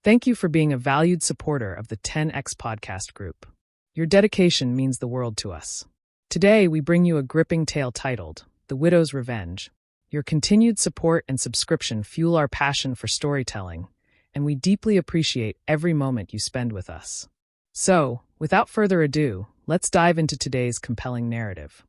Thank you for being a valued supporter of the 10X podcast group. Your dedication means the world to us. Today, we bring you a gripping tale titled, The Widow's Revenge. Your continued support and subscription fuel our passion for storytelling, and we deeply appreciate every moment you spend with us. So, without further ado, let's dive into today's compelling narrative.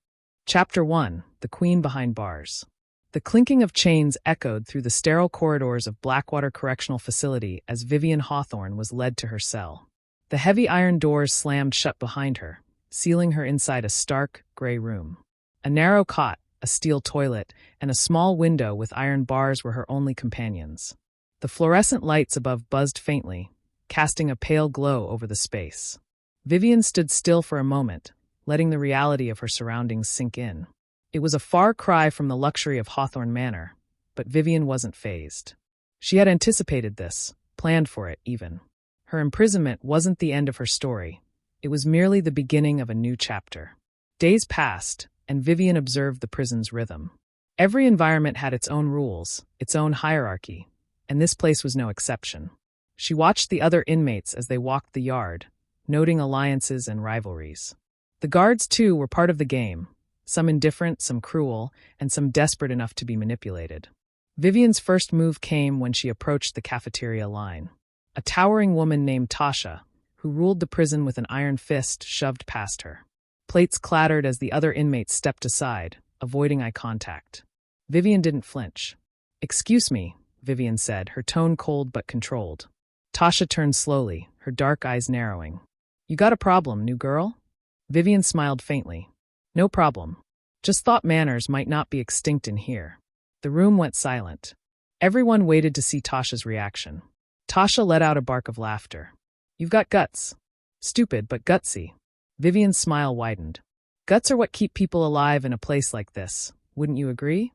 Chapter 1, The Queen Behind Bars. The clinking of chains echoed through the sterile corridors of Blackwater Correctional Facility as Vivienne Hawthorne was led to her cell. The heavy iron doors slammed shut behind her, sealing her inside a stark, gray room. A narrow cot, a steel toilet, and a small window with iron bars were her only companions. The fluorescent lights above buzzed faintly, casting a pale glow over the space. Vivienne stood still for a moment, letting the reality of her surroundings sink in. It was a far cry from the luxury of Hawthorne Manor, but Vivienne wasn't fazed. She had anticipated this, planned for it even. Her imprisonment wasn't the end of her story. It was merely the beginning of a new chapter. Days passed, and Vivienne observed the prison's rhythm. Every environment had its own rules, its own hierarchy, and this place was no exception. She watched the other inmates as they walked the yard, noting alliances and rivalries. The guards, too, were part of the game, some indifferent, some cruel, and some desperate enough to be manipulated. Vivienne's first move came when she approached the cafeteria line. A towering woman named Tasha, who ruled the prison with an iron fist, shoved past her. Plates clattered as the other inmates stepped aside, avoiding eye contact. Vivienne didn't flinch. "Excuse me," Vivienne said, her tone cold but controlled. Tasha turned slowly, her dark eyes narrowing. "You got a problem, new girl?" Vivienne smiled faintly. "No problem. Just thought manners might not be extinct in here." The room went silent. Everyone waited to see Tasha's reaction. Tasha let out a bark of laughter. "You've got guts. Stupid, but gutsy." Vivienne's smile widened. "Guts are what keep people alive in a place like this. Wouldn't you agree?"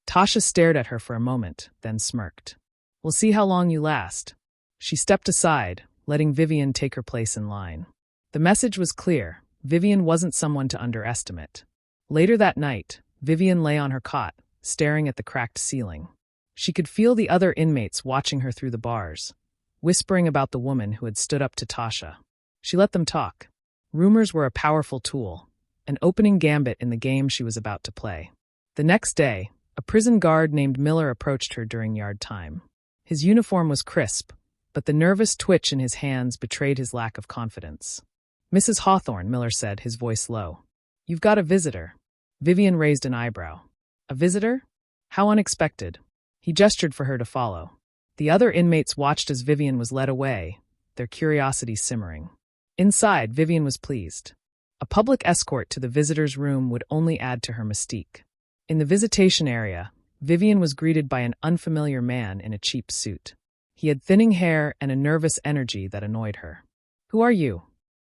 Tasha stared at her for a moment, then smirked. "We'll see how long you last." She stepped aside, letting Vivienne take her place in line. The message was clear. Vivienne wasn't someone to underestimate. Later that night, Vivienne lay on her cot, staring at the cracked ceiling. She could feel the other inmates watching her through the bars, whispering about the woman who had stood up to Tasha. She let them talk. Rumors were a powerful tool, an opening gambit in the game she was about to play. The next day, a prison guard named Miller approached her during yard time. His uniform was crisp, but the nervous twitch in his hands betrayed his lack of confidence. "Mrs. Hawthorne," Miller said, his voice low. "You've got a visitor." Vivienne raised an eyebrow. "A visitor? How unexpected." He gestured for her to follow. The other inmates watched as Vivienne was led away, their curiosity simmering. Inside, Vivienne was pleased. A public escort to the visitor's room would only add to her mystique. In the visitation area, Vivienne was greeted by an unfamiliar man in a cheap suit. He had thinning hair and a nervous energy that annoyed her. "Who are you?"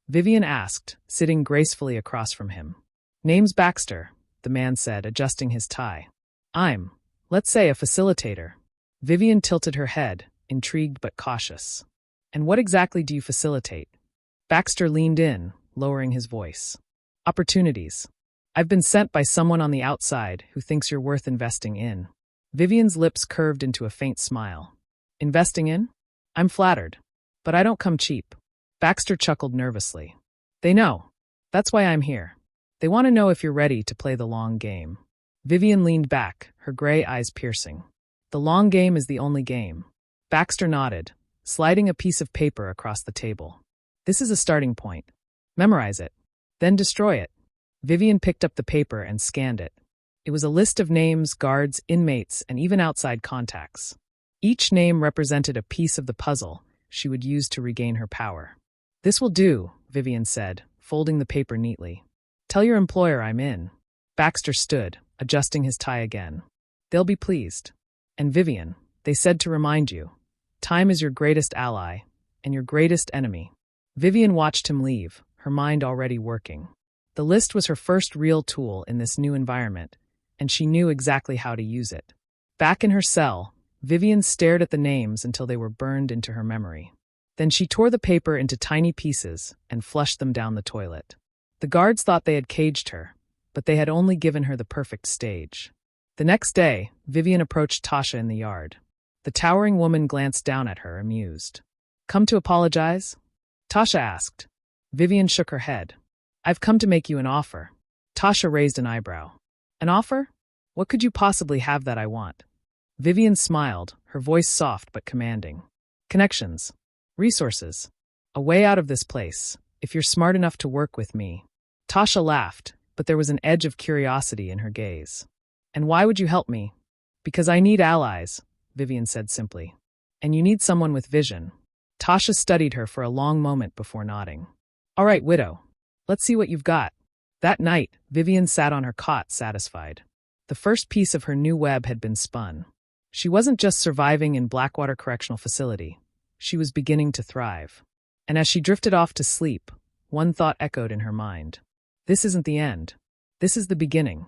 Vivienne asked, sitting gracefully across from him. "Name's Baxter," the man said, adjusting his tie. Let's say, a facilitator." Vivienne tilted her head, intrigued but cautious. "And what exactly do you facilitate?" Baxter leaned in, lowering his voice. "Opportunities. I've been sent by someone on the outside who thinks you're worth investing in." Vivienne's lips curved into a faint smile. "Investing in? I'm flattered. But I don't come cheap." Baxter chuckled nervously. "They know. That's why I'm here. They want to know if you're ready to play the long game." Vivienne leaned back, her gray eyes piercing. "The long game is the only game." Baxter nodded, sliding a piece of paper across the table. "This is a starting point. Memorize it. Then destroy it." Vivienne picked up the paper and scanned it. It was a list of names, guards, inmates, and even outside contacts. Each name represented a piece of the puzzle she would use to regain her power. "This will do," Vivienne said, folding the paper neatly. "Tell your employer I'm in." Baxter stood, adjusting his tie again. "They'll be pleased. And Vivienne, they said to remind you, time is your greatest ally and your greatest enemy." Vivienne watched him leave, her mind already working. The list was her first real tool in this new environment, and she knew exactly how to use it. Back in her cell, Vivienne stared at the names until they were burned into her memory. Then she tore the paper into tiny pieces and flushed them down the toilet. The guards thought they had caged her, but they had only given her the perfect stage. The next day, Vivienne approached Tasha in the yard. The towering woman glanced down at her, amused. Come to apologize? Tasha asked. Vivienne shook her head. I've come to make you an offer. Tasha raised an eyebrow. An offer? What could you possibly have that I want? Vivienne smiled, her voice soft but commanding. Connections. Resources. A way out of this place, if you're smart enough to work with me. Tasha laughed, but there was an edge of curiosity in her gaze. And why would you help me? Because I need allies, Vivienne said simply. And you need someone with vision. Tasha studied her for a long moment before nodding. All right, widow. Let's see what you've got. That night, Vivienne sat on her cot satisfied. The first piece of her new web had been spun. She wasn't just surviving in Blackwater Correctional Facility. She was beginning to thrive. And as she drifted off to sleep, one thought echoed in her mind. This isn't the end. This is the beginning.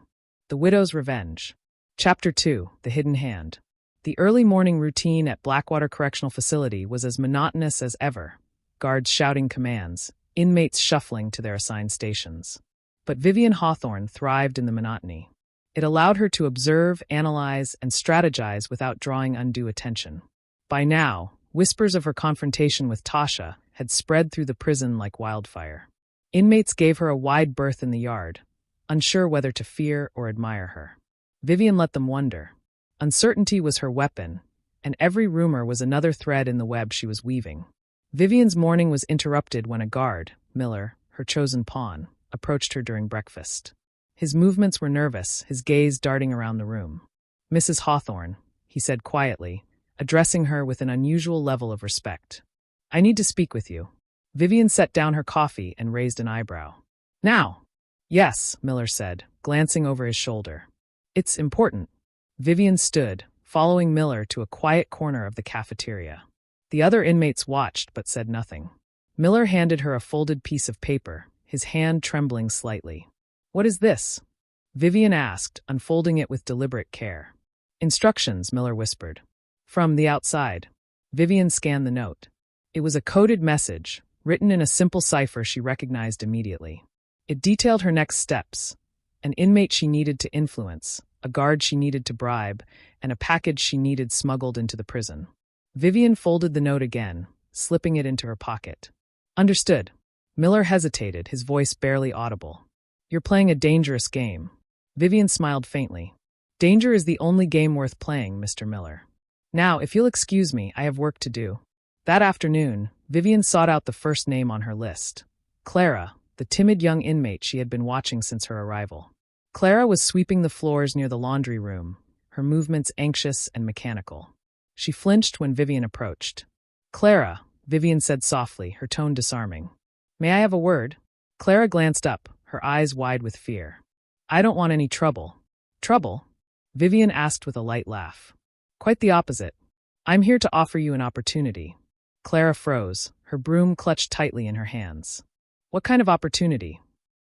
The Widow's Revenge. Chapter 2, The Hidden Hand. The early morning routine at Blackwater Correctional Facility was as monotonous as ever. Guards shouting commands, inmates shuffling to their assigned stations. But Vivienne Hawthorne thrived in the monotony. It allowed her to observe, analyze, and strategize without drawing undue attention. By now, whispers of her confrontation with Tasha had spread through the prison like wildfire. Inmates gave her a wide berth in the yard, unsure whether to fear or admire her. Vivienne let them wonder. Uncertainty was her weapon, and every rumor was another thread in the web she was weaving. Vivienne's morning was interrupted when a guard, Miller, her chosen pawn, approached her during breakfast. His movements were nervous, his gaze darting around the room. Mrs. Hawthorne, he said quietly, addressing her with an unusual level of respect. I need to speak with you. Vivienne set down her coffee and raised an eyebrow. Now. Yes, Miller said, glancing over his shoulder. It's important. Vivienne stood, following Miller to a quiet corner of the cafeteria. The other inmates watched but said nothing. Miller handed her a folded piece of paper, his hand trembling slightly. What is this? Vivienne asked, unfolding it with deliberate care. Instructions, Miller whispered. From the outside. Vivienne scanned the note. It was a coded message, written in a simple cipher she recognized immediately. It detailed her next steps, an inmate she needed to influence, a guard she needed to bribe, and a package she needed smuggled into the prison. Vivienne folded the note again, slipping it into her pocket. Understood. Miller hesitated, his voice barely audible. You're playing a dangerous game. Vivienne smiled faintly. Danger is the only game worth playing, Mr. Miller. Now, if you'll excuse me, I have work to do. That afternoon, Vivienne sought out the first name on her list. Clara, the timid young inmate she had been watching since her arrival. Clara was sweeping the floors near the laundry room, her movements anxious and mechanical. She flinched when Vivienne approached. Clara, Vivienne said softly, her tone disarming. May I have a word? Clara glanced up, her eyes wide with fear. I don't want any trouble. Trouble? Vivienne asked with a light laugh. Quite the opposite. I'm here to offer you an opportunity. Clara froze, her broom clutched tightly in her hands. What kind of opportunity?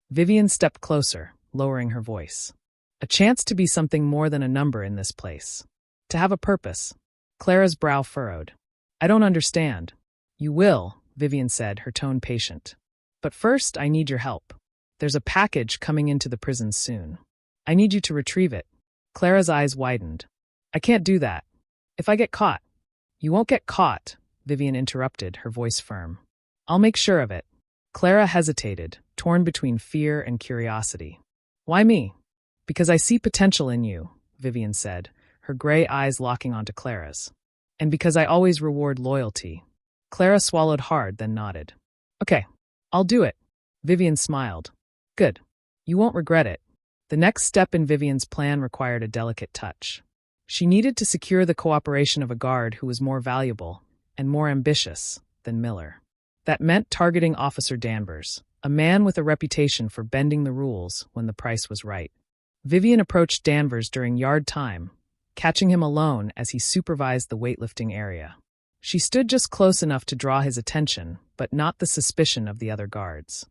Vivienne stepped closer, lowering her voice. A chance to be something more than a number in this place. To have a purpose. Clara's brow furrowed. I don't understand. You will, Vivienne said, her tone patient. But first, I need your help. There's a package coming into the prison soon. I need you to retrieve it. Clara's eyes widened. I can't do that. If I get caught. You won't get caught, Vivienne interrupted, her voice firm. I'll make sure of it. Clara hesitated, torn between fear and curiosity. Why me? Because I see potential in you, Vivienne said, her gray eyes locking onto Clara's. And because I always reward loyalty. Clara swallowed hard, then nodded. Okay, I'll do it. Vivienne smiled. Good. You won't regret it. The next step in Vivienne's plan required a delicate touch. She needed to secure the cooperation of a guard who was more valuable and more ambitious than Miller. That meant targeting Officer Danvers, a man with a reputation for bending the rules when the price was right. Vivienne approached Danvers during yard time, catching him alone as he supervised the weightlifting area. She stood just close enough to draw his attention, but not the suspicion of the other guards.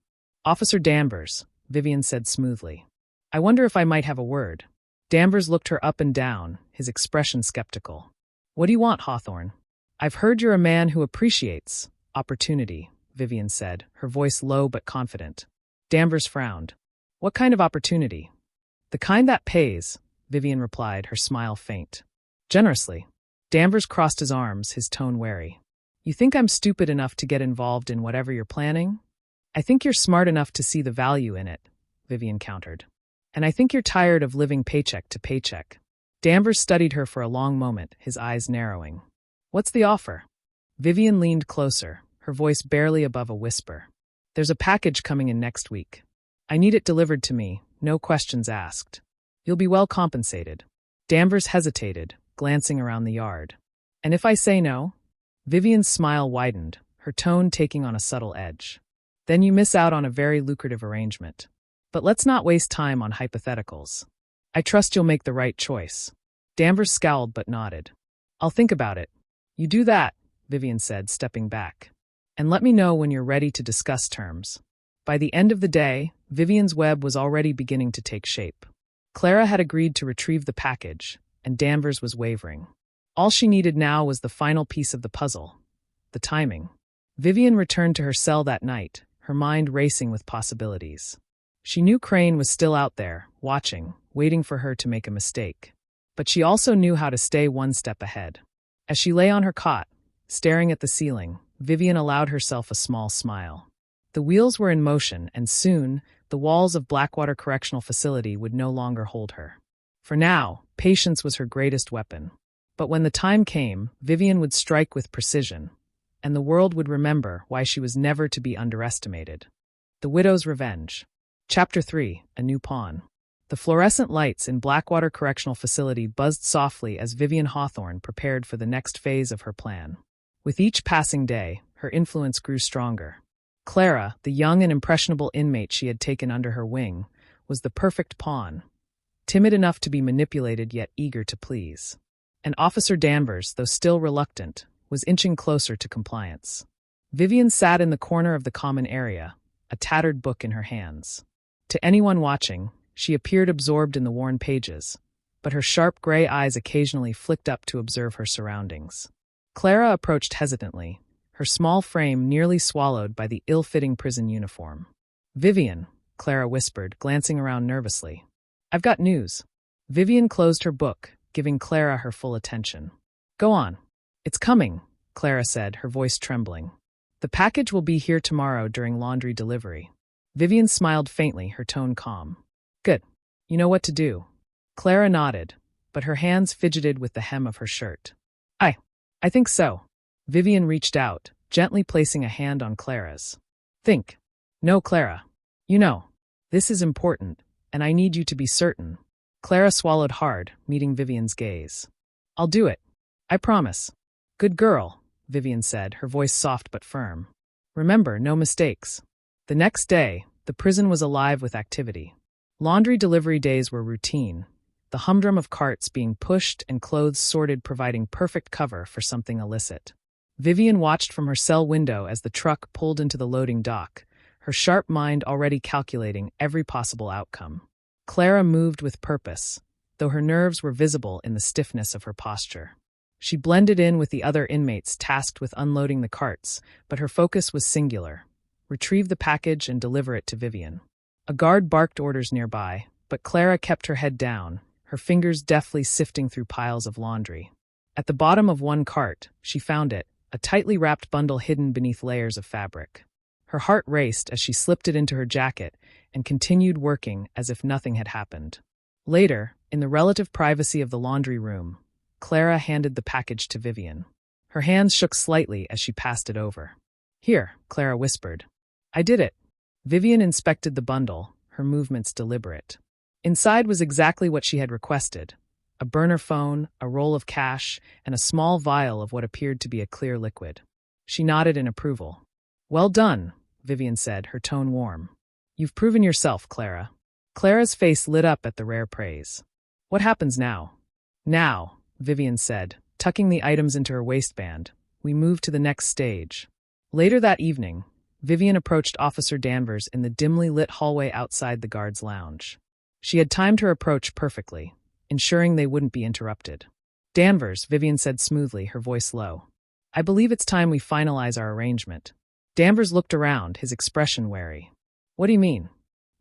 Officer Danvers, Vivienne said smoothly. I wonder if I might have a word. Danvers looked her up and down, his expression skeptical. What do you want, Hawthorne? I've heard you're a man who appreciates opportunity, Vivienne said, her voice low but confident. Danvers frowned. What kind of opportunity? The kind that pays, Vivienne replied, her smile faint. Generously. Danvers crossed his arms, his tone wary. You think I'm stupid enough to get involved in whatever you're planning? I think you're smart enough to see the value in it, Vivienne countered. And I think you're tired of living paycheck to paycheck. Danvers studied her for a long moment, his eyes narrowing. What's the offer? Vivienne leaned closer, her voice barely above a whisper. There's a package coming in next week. I need it delivered to me, no questions asked. You'll be well compensated. Danvers hesitated, glancing around the yard. And if I say no? Vivienne's smile widened, her tone taking on a subtle edge. Then you miss out on a very lucrative arrangement. But let's not waste time on hypotheticals. I trust you'll make the right choice. Danvers scowled but nodded. I'll think about it. You do that, Vivienne said, stepping back. And let me know when you're ready to discuss terms. By the end of the day, Vivienne's web was already beginning to take shape. Clara had agreed to retrieve the package, and Danvers was wavering. All she needed now was the final piece of the puzzle, the timing. Vivienne returned to her cell that night, her mind racing with possibilities. She knew Crane was still out there, watching, waiting for her to make a mistake. But she also knew how to stay one step ahead. As she lay on her cot, staring at the ceiling, Vivienne allowed herself a small smile. The wheels were in motion, and soon, the walls of Blackwater Correctional Facility would no longer hold her. For now, patience was her greatest weapon. But when the time came, Vivienne would strike with precision, and the world would remember why she was never to be underestimated. The Widow's Revenge. Chapter 3, A New Pawn. The fluorescent lights in Blackwater Correctional Facility buzzed softly as Vivienne Hawthorne prepared for the next phase of her plan. With each passing day, her influence grew stronger. Clara, the young and impressionable inmate she had taken under her wing, was the perfect pawn, timid enough to be manipulated yet eager to please. And Officer Danvers, though still reluctant, was inching closer to compliance. Vivienne sat in the corner of the common area, a tattered book in her hands. To anyone watching, she appeared absorbed in the worn pages, but her sharp gray eyes occasionally flicked up to observe her surroundings. Clara approached hesitantly, her small frame nearly swallowed by the ill-fitting prison uniform. Vivienne, Clara whispered, glancing around nervously. I've got news. Vivienne closed her book, giving Clara her full attention. Go on. It's coming, Clara said, her voice trembling. The package will be here tomorrow during laundry delivery. Vivienne smiled faintly, her tone calm. Good. You know what to do. Clara nodded, but her hands fidgeted with the hem of her shirt. I think so. Vivienne reached out, gently placing a hand on Clara's. Think. No, Clara. You know, this is important, and I need you to be certain. Clara swallowed hard, meeting Vivienne's gaze. I'll do it. I promise. Good girl, Vivienne said, her voice soft but firm. Remember, no mistakes. The next day, the prison was alive with activity. Laundry delivery days were routine, the humdrum of carts being pushed and clothes sorted providing perfect cover for something illicit. Vivienne watched from her cell window as the truck pulled into the loading dock, her sharp mind already calculating every possible outcome. Clara moved with purpose, though her nerves were visible in the stiffness of her posture. She blended in with the other inmates tasked with unloading the carts, but her focus was singular. Retrieve the package and deliver it to Vivienne. A guard barked orders nearby, but Clara kept her head down, her fingers deftly sifting through piles of laundry. At the bottom of one cart, she found it, a tightly wrapped bundle hidden beneath layers of fabric. Her heart raced as she slipped it into her jacket and continued working as if nothing had happened. Later, in the relative privacy of the laundry room, Clara handed the package to Vivienne. Her hands shook slightly as she passed it over. Here, Clara whispered. I did it. Vivienne inspected the bundle, her movements deliberate. Inside was exactly what she had requested. A burner phone, a roll of cash, and a small vial of what appeared to be a clear liquid. She nodded in approval. Well done, Vivienne said, her tone warm. You've proven yourself, Clara. Clara's face lit up at the rare praise. What happens now? Now, Vivienne said, tucking the items into her waistband, we move to the next stage. Later that evening, Vivienne approached Officer Danvers in the dimly lit hallway outside the guard's lounge. She had timed her approach perfectly, ensuring they wouldn't be interrupted. Danvers, Vivienne said smoothly, her voice low. I believe it's time we finalize our arrangement. Danvers looked around, his expression wary. What do you mean?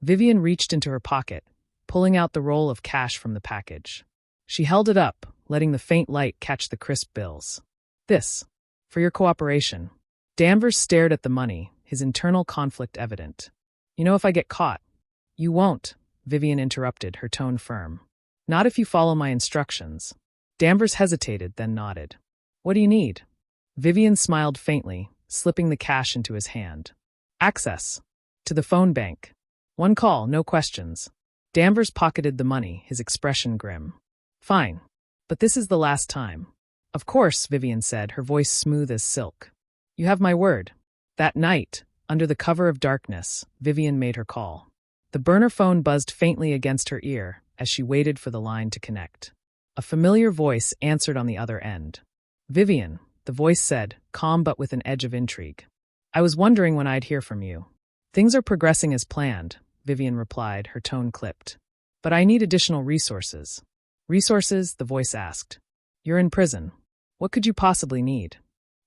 Vivienne reached into her pocket, pulling out the roll of cash from the package. She held it up, letting the faint light catch the crisp bills. This. For your cooperation. Danvers stared at the money, his internal conflict evident. You know, if I get caught. You won't, Vivienne interrupted, her tone firm. Not if you follow my instructions. Danvers hesitated, then nodded. What do you need? Vivienne smiled faintly, slipping the cash into his hand. Access. To the phone bank. One call, no questions. Danvers pocketed the money, his expression grim. Fine. But this is the last time. Of course, Vivienne said, her voice smooth as silk. You have my word. That night, under the cover of darkness, Vivienne made her call. The burner phone buzzed faintly against her ear as she waited for the line to connect. A familiar voice answered on the other end. Vivienne, the voice said, calm but with an edge of intrigue. I was wondering when I'd hear from you. Things are progressing as planned, Vivienne replied, her tone clipped. But I need additional resources. Resources? The voice asked. You're in prison. What could you possibly need?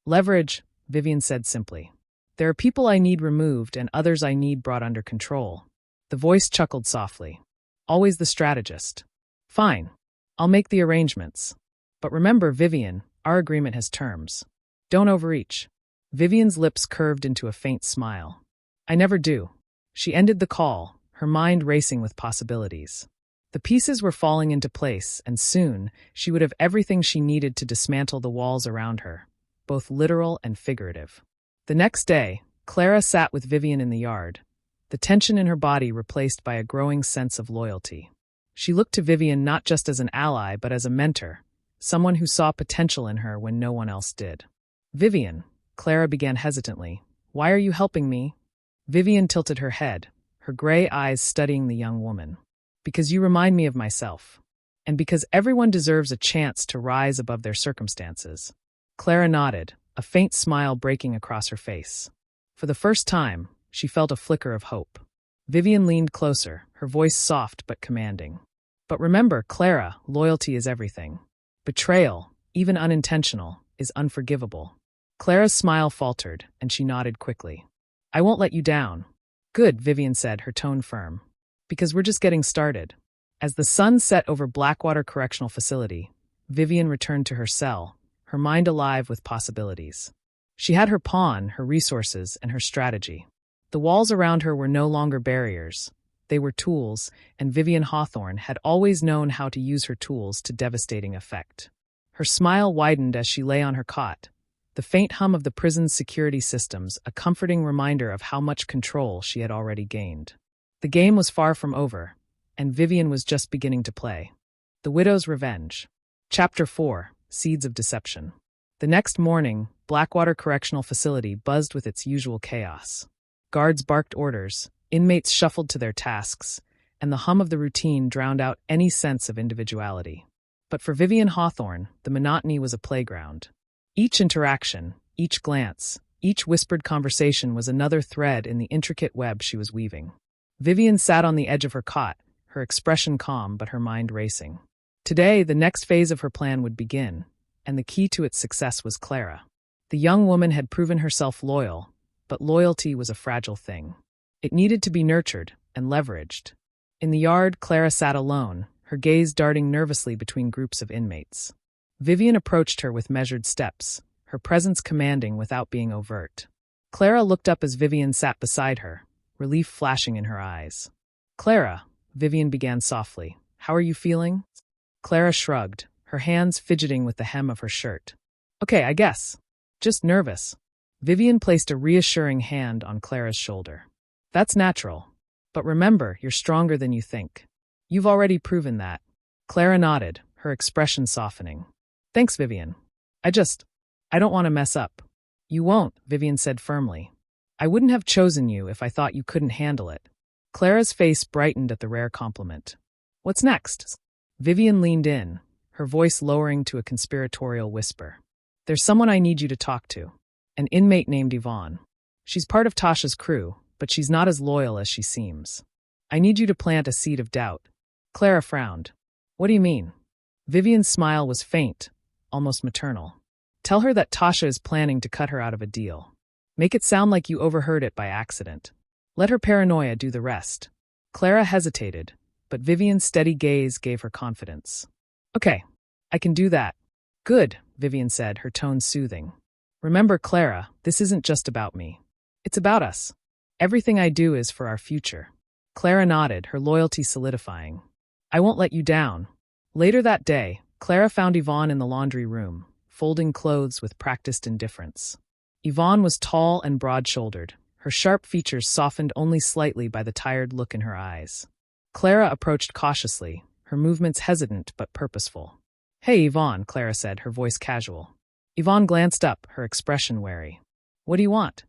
Leverage, Vivienne said simply. There are people I need removed and others I need brought under control. The voice chuckled softly. Always the strategist. Fine. I'll make the arrangements. But remember, Vivienne, our agreement has terms. Don't overreach. Vivienne's lips curved into a faint smile. I never do. She ended the call, her mind racing with possibilities. The pieces were falling into place, and soon she would have everything she needed to dismantle the walls around her, both literal and figurative. The next day, Clara sat with Vivienne in the yard, the tension in her body replaced by a growing sense of loyalty. She looked to Vivienne not just as an ally but as a mentor, someone who saw potential in her when no one else did. Vivienne, Clara began hesitantly, why are you helping me? Vivienne tilted her head, her gray eyes studying the young woman. Because you remind me of myself. And because everyone deserves a chance to rise above their circumstances. Clara nodded, a faint smile breaking across her face. For the first time, she felt a flicker of hope. Vivienne leaned closer, her voice soft but commanding. But remember, Clara, loyalty is everything. Betrayal, even unintentional, is unforgivable. Clara's smile faltered, and she nodded quickly. I won't let you down. Good, Vivienne said, her tone firm. Because we're just getting started. As the sun set over Blackwater Correctional Facility, Vivienne returned to her cell, her mind alive with possibilities. She had her pawn, her resources, and her strategy. The walls around her were no longer barriers. They were tools, and Vivienne Hawthorne had always known how to use her tools to devastating effect. Her smile widened as she lay on her cot, the faint hum of the prison's security systems a comforting reminder of how much control she had already gained. The game was far from over, and Vivienne was just beginning to play. The Widow's Revenge. Chapter 4, Seeds of Deception. The next morning, Blackwater Correctional Facility buzzed with its usual chaos. Guards barked orders, inmates shuffled to their tasks, and the hum of the routine drowned out any sense of individuality. But for Vivienne Hawthorne, the monotony was a playground. Each interaction, each glance, each whispered conversation was another thread in the intricate web she was weaving. Vivienne sat on the edge of her cot, her expression calm but her mind racing. Today, the next phase of her plan would begin, and the key to its success was Clara. The young woman had proven herself loyal, but loyalty was a fragile thing. It needed to be nurtured and leveraged. In the yard, Clara sat alone, her gaze darting nervously between groups of inmates. Vivienne approached her with measured steps, her presence commanding without being overt. Clara looked up as Vivienne sat beside her, relief flashing in her eyes. Clara, Vivienne began softly, how are you feeling? Clara shrugged, her hands fidgeting with the hem of her shirt. Okay, I guess. Just nervous. Vivienne placed a reassuring hand on Clara's shoulder. That's natural. But remember, you're stronger than you think. You've already proven that. Clara nodded, her expression softening. Thanks, Vivienne. I don't want to mess up. You won't, Vivienne said firmly. I wouldn't have chosen you if I thought you couldn't handle it. Clara's face brightened at the rare compliment. What's next? Vivienne leaned in, her voice lowering to a conspiratorial whisper. There's someone I need you to talk to. An inmate named Yvonne. She's part of Tasha's crew, but she's not as loyal as she seems. I need you to plant a seed of doubt. Clara frowned. What do you mean? Vivienne's smile was faint, almost maternal. Tell her that Tasha is planning to cut her out of a deal. Make it sound like you overheard it by accident. Let her paranoia do the rest. Clara hesitated, but Vivienne's steady gaze gave her confidence. Okay, I can do that. Good, Vivienne said, her tone soothing. Remember, Clara, this isn't just about me. It's about us. Everything I do is for our future. Clara nodded, her loyalty solidifying. I won't let you down. Later that day, Clara found Yvonne in the laundry room, folding clothes with practiced indifference. Yvonne was tall and broad-shouldered, her sharp features softened only slightly by the tired look in her eyes. Clara approached cautiously, her movements hesitant but purposeful. Hey, Yvonne, Clara said, her voice casual. Yvonne glanced up, her expression wary. What do you want?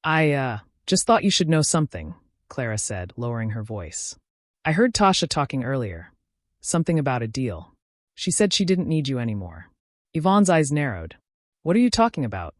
I just thought you should know something, Clara said, lowering her voice. I heard Tasha talking earlier. Something about a deal. She said she didn't need you anymore. Yvonne's eyes narrowed. What are you talking about?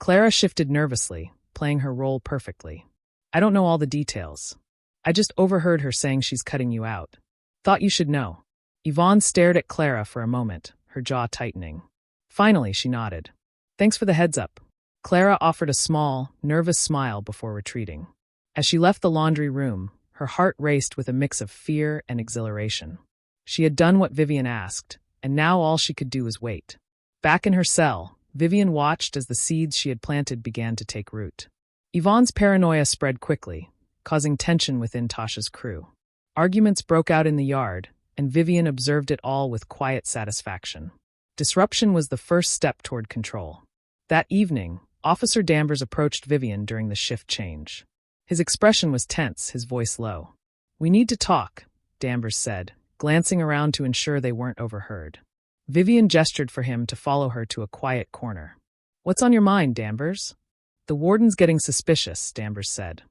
Clara shifted nervously, playing her role perfectly. I don't know all the details. I just overheard her saying she's cutting you out. Thought you should know. Yvonne stared at Clara for a moment, her jaw tightening. Finally, she nodded. Thanks for the heads up. Clara offered a small, nervous smile before retreating. As she left the laundry room, her heart raced with a mix of fear and exhilaration. She had done what Vivienne asked, and now all she could do was wait. Back in her cell, Vivienne watched as the seeds she had planted began to take root. Yvonne's paranoia spread quickly, causing tension within Tasha's crew. Arguments broke out in the yard, and Vivienne observed it all with quiet satisfaction. Disruption was the first step toward control. That evening, Officer Danvers approached Vivienne during the shift change. His expression was tense, his voice low. We need to talk, Danvers said, glancing around to ensure they weren't overheard. Vivienne gestured for him to follow her to a quiet corner. What's on your mind, Danvers? The warden's getting suspicious, Danvers said.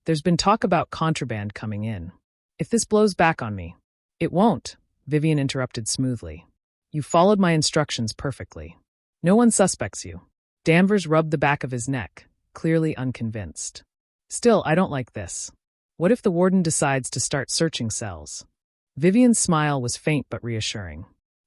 There's been talk about contraband coming in. If this blows back on me. It won't, Vivienne interrupted smoothly. You followed my instructions perfectly. No one suspects you. Danvers rubbed the back of his neck, clearly unconvinced. Still, I don't like this. What if the warden decides to start searching cells? Vivienne's smile was faint but reassuring.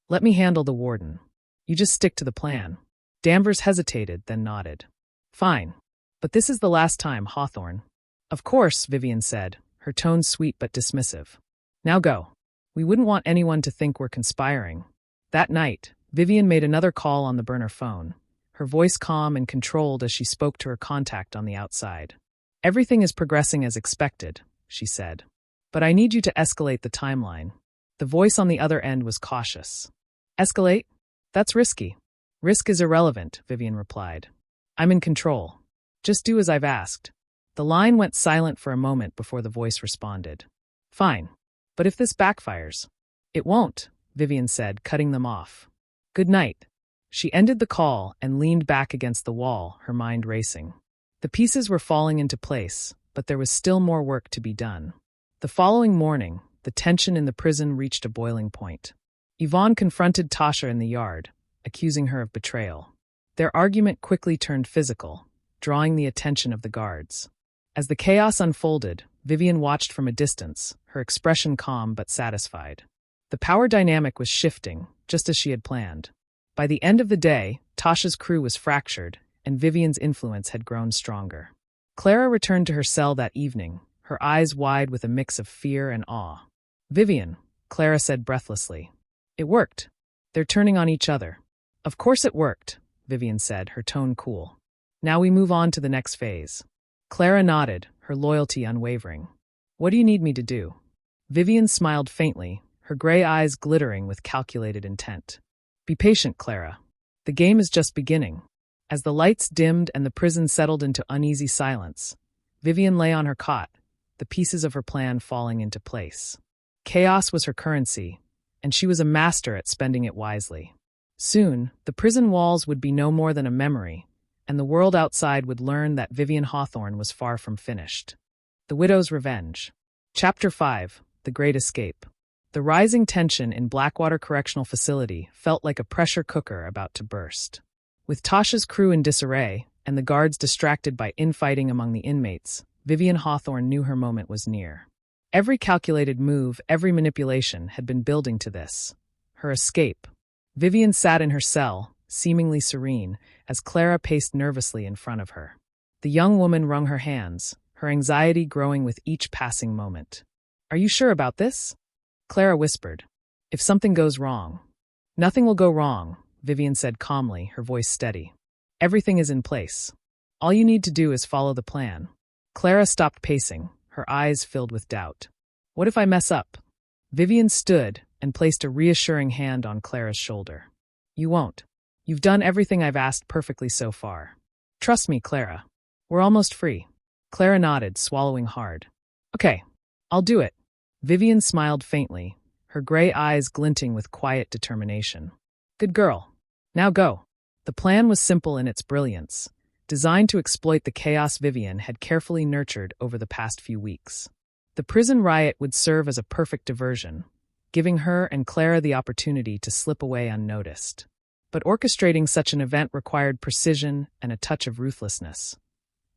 Let me handle the warden. You just stick to the plan. Danvers hesitated, then nodded. Fine. But this is the last time, Hawthorne. Of course, Vivienne said, her tone sweet but dismissive. Now go. We wouldn't want anyone to think we're conspiring. That night, Vivienne made another call on the burner phone, her voice calm and controlled as she spoke to her contact on the outside. Everything is progressing as expected, she said. But I need you to escalate the timeline. The voice on the other end was cautious. Escalate? That's risky. Risk is irrelevant, Vivienne replied. I'm in control. Just do as I've asked. The line went silent for a moment before the voice responded. Fine. But if this backfires? It won't, Vivienne said, cutting them off. Good night. She ended the call and leaned back against the wall, her mind racing. The pieces were falling into place, but there was still more work to be done. The following morning, the tension in the prison reached a boiling point. Yvonne confronted Tasha in the yard, accusing her of betrayal. Their argument quickly turned physical, drawing the attention of the guards. As the chaos unfolded, Vivienne watched from a distance, her expression calm but satisfied. The power dynamic was shifting, just as she had planned. By the end of the day, Tasha's crew was fractured, and Vivienne's influence had grown stronger. Clara returned to her cell that evening, her eyes wide with a mix of fear and awe. Vivienne, Clara said breathlessly. It worked. They're turning on each other. Of course it worked, Vivienne said, her tone cool. Now we move on to the next phase. Clara nodded, her loyalty unwavering. What do you need me to do? Vivienne smiled faintly, her gray eyes glittering with calculated intent. Be patient, Clara. The game is just beginning. As the lights dimmed and the prison settled into uneasy silence, Vivienne lay on her cot, the pieces of her plan falling into place. Chaos was her currency, and she was a master at spending it wisely. Soon, the prison walls would be no more than a memory, and the world outside would learn that Vivienne Hawthorne was far from finished. The Widow's Revenge. Chapter 5. The Great Escape. The rising tension in Blackwater Correctional Facility felt like a pressure cooker about to burst. With Tasha's crew in disarray, and the guards distracted by infighting among the inmates, Vivienne Hawthorne knew her moment was near. Every calculated move, every manipulation had been building to this. Her escape. Vivienne sat in her cell, seemingly serene, as Clara paced nervously in front of her. The young woman wrung her hands, her anxiety growing with each passing moment. Are you sure about this? Clara whispered. If something goes wrong. Nothing will go wrong, Vivienne said calmly, her voice steady. Everything is in place. All you need to do is follow the plan. Clara stopped pacing, her eyes filled with doubt. What if I mess up? Vivienne stood and placed a reassuring hand on Clara's shoulder. You won't. You've done everything I've asked perfectly so far. Trust me, Clara. We're almost free. Clara nodded, swallowing hard. Okay, I'll do it. Vivienne smiled faintly, her gray eyes glinting with quiet determination. Good girl. Now go. The plan was simple in its brilliance, designed to exploit the chaos Vivienne had carefully nurtured over the past few weeks. The prison riot would serve as a perfect diversion, giving her and Clara the opportunity to slip away unnoticed. But orchestrating such an event required precision and a touch of ruthlessness,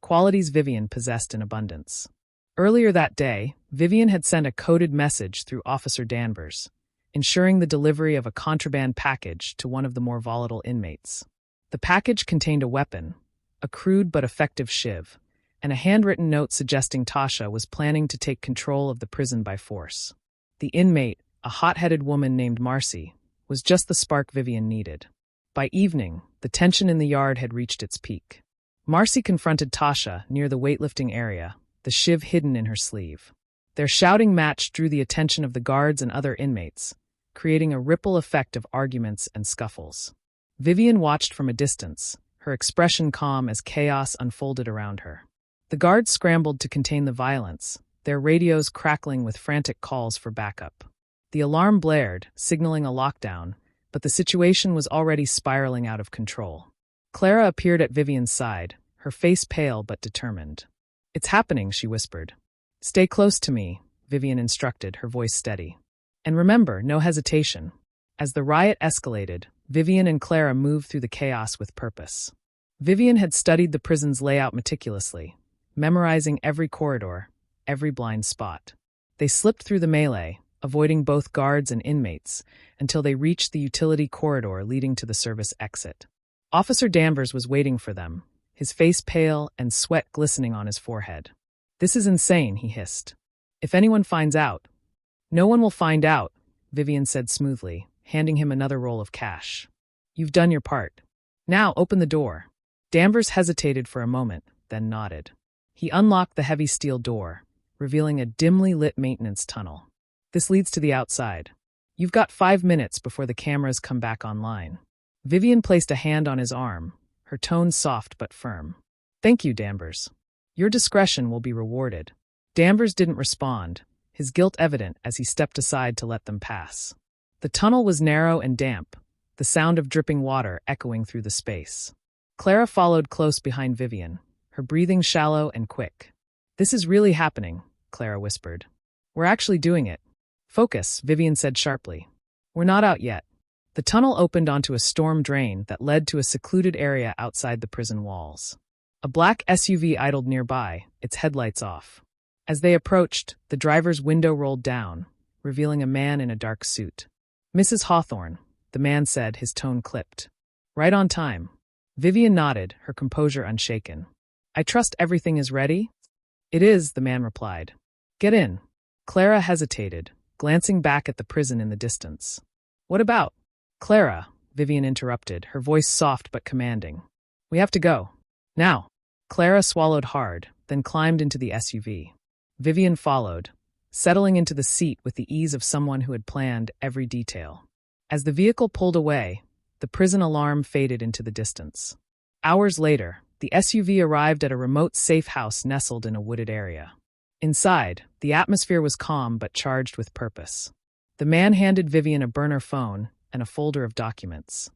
qualities Vivienne possessed in abundance. Earlier that day, Vivienne had sent a coded message through Officer Danvers, ensuring the delivery of a contraband package to one of the more volatile inmates. The package contained a weapon, a crude but effective shiv, and a handwritten note suggesting Tasha was planning to take control of the prison by force. The inmate, a hot-headed woman named Marcy, was just the spark Vivienne needed. By evening, the tension in the yard had reached its peak. Marcy confronted Tasha near the weightlifting area, the shiv hidden in her sleeve. Their shouting match drew the attention of the guards and other inmates, creating a ripple effect of arguments and scuffles. Vivienne watched from a distance, her expression calm as chaos unfolded around her. The guards scrambled to contain the violence, their radios crackling with frantic calls for backup. The alarm blared, signaling a lockdown, but the situation was already spiraling out of control. Clara appeared at Vivienne's side, her face pale but determined. It's happening, she whispered. Stay close to me, Vivienne instructed, her voice steady. And remember, no hesitation. As the riot escalated, Vivienne and Clara moved through the chaos with purpose. Vivienne had studied the prison's layout meticulously, memorizing every corridor, every blind spot. They slipped through the melee, avoiding both guards and inmates, until they reached the utility corridor leading to the service exit. Officer Danvers was waiting for them, his face pale and sweat glistening on his forehead. This is insane, he hissed. If anyone finds out. No one will find out, Vivienne said smoothly, handing him another roll of cash. You've done your part. Now open the door. Danvers hesitated for a moment, then nodded. He unlocked the heavy steel door, revealing a dimly lit maintenance tunnel. This leads to the outside. You've got 5 minutes before the cameras come back online. Vivienne placed a hand on his arm, her tone soft but firm. Thank you, Danvers. Your discretion will be rewarded. Danvers didn't respond, his guilt evident as he stepped aside to let them pass. The tunnel was narrow and damp, the sound of dripping water echoing through the space. Clara followed close behind Vivienne, her breathing shallow and quick. This is really happening, Clara whispered. We're actually doing it. Focus, Vivienne said sharply. We're not out yet. The tunnel opened onto a storm drain that led to a secluded area outside the prison walls. A black SUV idled nearby, its headlights off. As they approached, the driver's window rolled down, revealing a man in a dark suit. Mrs. Hawthorne, the man said, his tone clipped. Right on time. Vivienne nodded, her composure unshaken. I trust everything is ready? It is, the man replied. Get in. Clara hesitated, glancing back at the prison in the distance. What about? Clara, Vivienne interrupted, her voice soft but commanding. We have to go. Now. Clara swallowed hard, then climbed into the SUV. Vivienne followed, settling into the seat with the ease of someone who had planned every detail. As the vehicle pulled away, the prison alarm faded into the distance. Hours later, the SUV arrived at a remote safe house nestled in a wooded area. Inside, the atmosphere was calm but charged with purpose. The man handed Vivienne a burner phone and a folder of documents.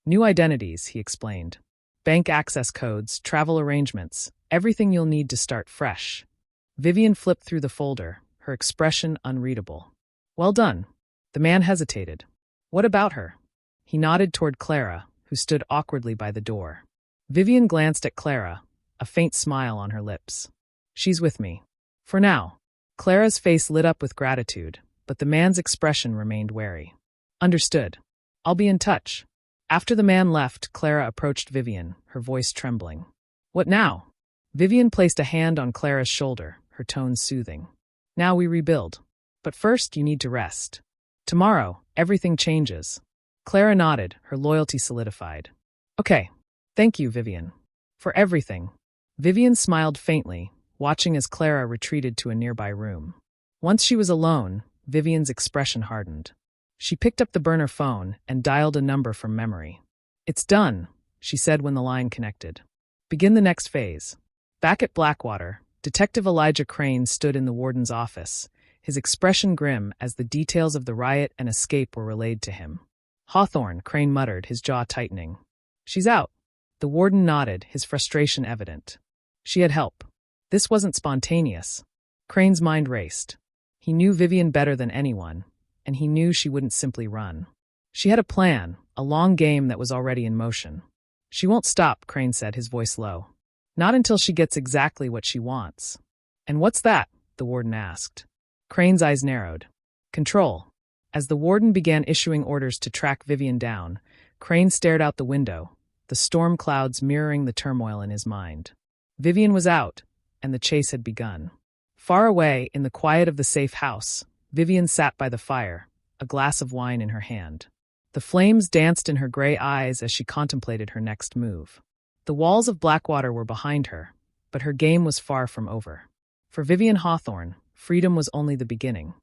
New identities, he explained. Bank access codes, travel arrangements, everything you'll need to start fresh. Vivienne flipped through the folder, her expression unreadable. Well done. The man hesitated. What about her? He nodded toward Clara, who stood awkwardly by the door. Vivienne glanced at Clara, a faint smile on her lips. She's with me. For now. Clara's face lit up with gratitude, but the man's expression remained wary. Understood. I'll be in touch. After the man left, Clara approached Vivienne, her voice trembling. What now? Vivienne placed a hand on Clara's shoulder, her tone soothing. Now we rebuild. But first, you need to rest. Tomorrow, everything changes. Clara nodded, her loyalty solidified. Okay. Thank you, Vivienne. For everything. Vivienne smiled faintly, watching as Clara retreated to a nearby room. Once she was alone, Vivienne's expression hardened. She picked up the burner phone and dialed a number from memory. It's done, she said when the line connected. Begin the next phase. Back at Blackwater, Detective Elijah Crane stood in the warden's office, his expression grim as the details of the riot and escape were relayed to him. Hawthorne, Crane muttered, his jaw tightening. She's out. The warden nodded, his frustration evident. She had help. This wasn't spontaneous. Crane's mind raced. He knew Vivienne better than anyone, and he knew she wouldn't simply run. She had a plan, a long game that was already in motion. She won't stop, Crane said, his voice low. Not until she gets exactly what she wants. And what's that? The warden asked. Crane's eyes narrowed. Control. As the warden began issuing orders to track Vivienne down, Crane stared out the window, the storm clouds mirroring the turmoil in his mind. Vivienne was out, and the chase had begun. Far away, in the quiet of the safe house, Vivienne sat by the fire, a glass of wine in her hand. The flames danced in her gray eyes as she contemplated her next move. The walls of Blackwater were behind her, but her game was far from over. For Vivienne Hawthorne, freedom was only the beginning.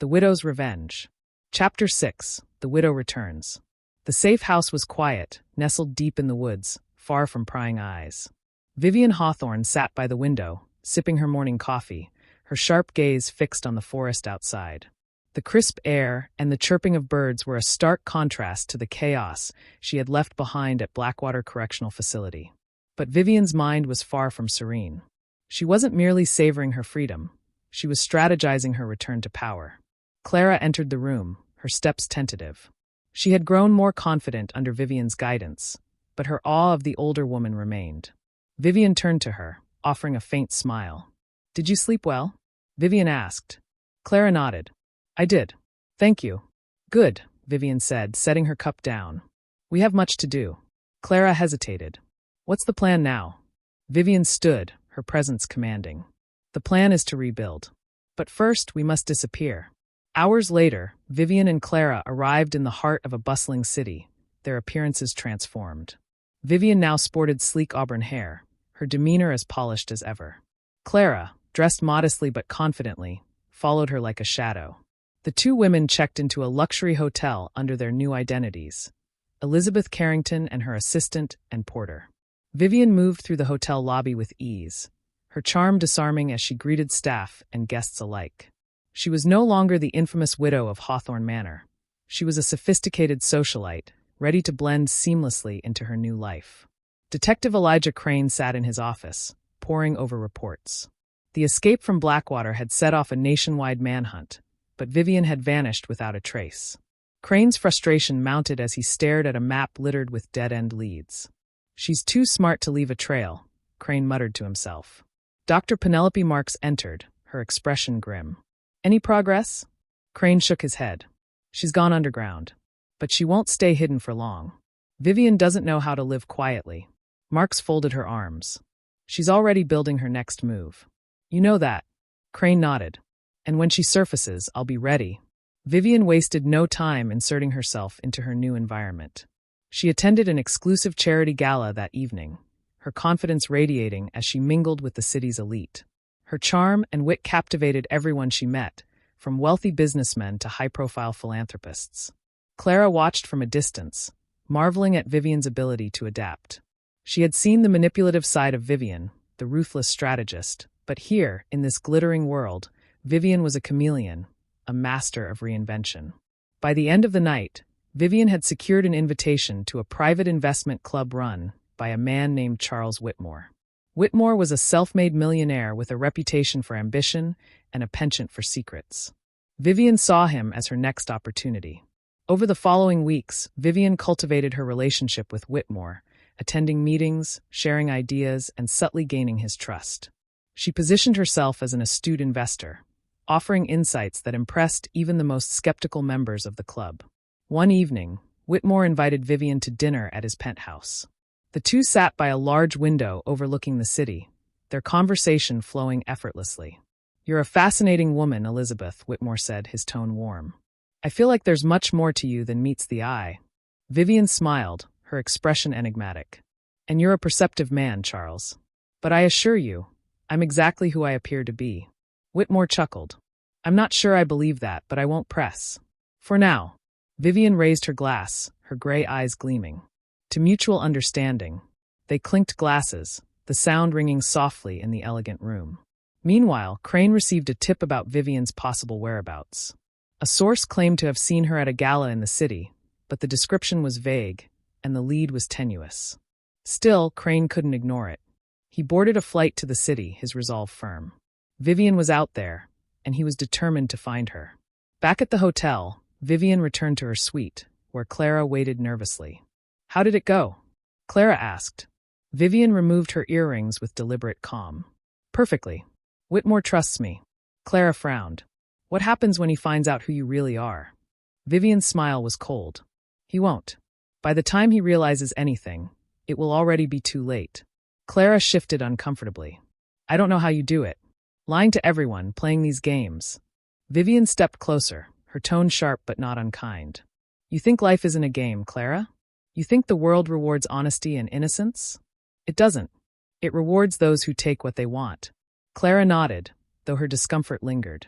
The Widow's Revenge. Chapter 6. The Widow Returns. The safe house was quiet, nestled deep in the woods, far from prying eyes. Vivienne Hawthorne sat by the window, sipping her morning coffee, her sharp gaze fixed on the forest outside. The crisp air and the chirping of birds were a stark contrast to the chaos she had left behind at Blackwater Correctional Facility. But Vivienne's mind was far from serene. She wasn't merely savoring her freedom. She was strategizing her return to power. Clara entered the room, her steps tentative. She had grown more confident under Vivienne's guidance, but her awe of the older woman remained. Vivienne turned to her, offering a faint smile. Did you sleep well? Vivienne asked. Clara nodded. I did. Thank you. Good, Vivienne said, setting her cup down. We have much to do. Clara hesitated. What's the plan now? Vivienne stood, her presence commanding. The plan is to rebuild. But first, we must disappear. Hours later, Vivienne and Clara arrived in the heart of a bustling city, their appearances transformed. Vivienne now sported sleek auburn hair, her demeanor as polished as ever. Clara, dressed modestly but confidently, followed her like a shadow. The two women checked into a luxury hotel under their new identities, Elizabeth Carrington and her assistant and porter. Vivienne moved through the hotel lobby with ease, her charm disarming as she greeted staff and guests alike. She was no longer the infamous widow of Hawthorne Manor. She was a sophisticated socialite, ready to blend seamlessly into her new life. Detective Elijah Crane sat in his office, poring over reports. The escape from Blackwater had set off a nationwide manhunt, but Vivienne had vanished without a trace. Crane's frustration mounted as he stared at a map littered with dead-end leads. She's too smart to leave a trail, Crane muttered to himself. Dr. Penelope Marks entered, her expression grim. Any progress? Crane shook his head. She's gone underground. But she won't stay hidden for long. Vivienne doesn't know how to live quietly. Marks folded her arms. She's already building her next move. You know that. Crane nodded. And when she surfaces, I'll be ready. Vivienne wasted no time inserting herself into her new environment. She attended an exclusive charity gala that evening, her confidence radiating as she mingled with the city's elite. Her charm and wit captivated everyone she met, from wealthy businessmen to high-profile philanthropists. Clara watched from a distance, marveling at Vivienne's ability to adapt. She had seen the manipulative side of Vivienne, the ruthless strategist, but here, in this glittering world, Vivienne was a chameleon, a master of reinvention. By the end of the night, Vivienne had secured an invitation to a private investment club run by a man named Charles Whitmore. Whitmore was a self-made millionaire with a reputation for ambition and a penchant for secrets. Vivienne saw him as her next opportunity. Over the following weeks, Vivienne cultivated her relationship with Whitmore, attending meetings, sharing ideas, and subtly gaining his trust. She positioned herself as an astute investor, offering insights that impressed even the most skeptical members of the club. One evening, Whitmore invited Vivienne to dinner at his penthouse. The two sat by a large window overlooking the city, their conversation flowing effortlessly. You're a fascinating woman, Elizabeth, Whitmore said, his tone warm. I feel like there's much more to you than meets the eye. Vivienne smiled, her expression enigmatic. And you're a perceptive man, Charles. But I assure you, I'm exactly who I appear to be. Whitmore chuckled. I'm not sure I believe that, but I won't press. For now. Vivienne raised her glass, her gray eyes gleaming. To mutual understanding. They clinked glasses, the sound ringing softly in the elegant room. Meanwhile, Crane received a tip about Vivienne's possible whereabouts. A source claimed to have seen her at a gala in the city, but the description was vague, and the lead was tenuous. Still, Crane couldn't ignore it. He boarded a flight to the city, his resolve firm. Vivienne was out there, and he was determined to find her. Back at the hotel, Vivienne returned to her suite, where Clara waited nervously. How did it go? Clara asked. Vivienne removed her earrings with deliberate calm. Perfectly. Whitmore trusts me. Clara frowned. What happens when he finds out who you really are? Vivienne's smile was cold. He won't. By the time he realizes anything, it will already be too late. Clara shifted uncomfortably. I don't know how you do it. Lying to everyone, playing these games. Vivienne stepped closer, her tone sharp but not unkind. You think life isn't a game, Clara? You think the world rewards honesty and innocence? It doesn't. It rewards those who take what they want. Clara nodded, though her discomfort lingered.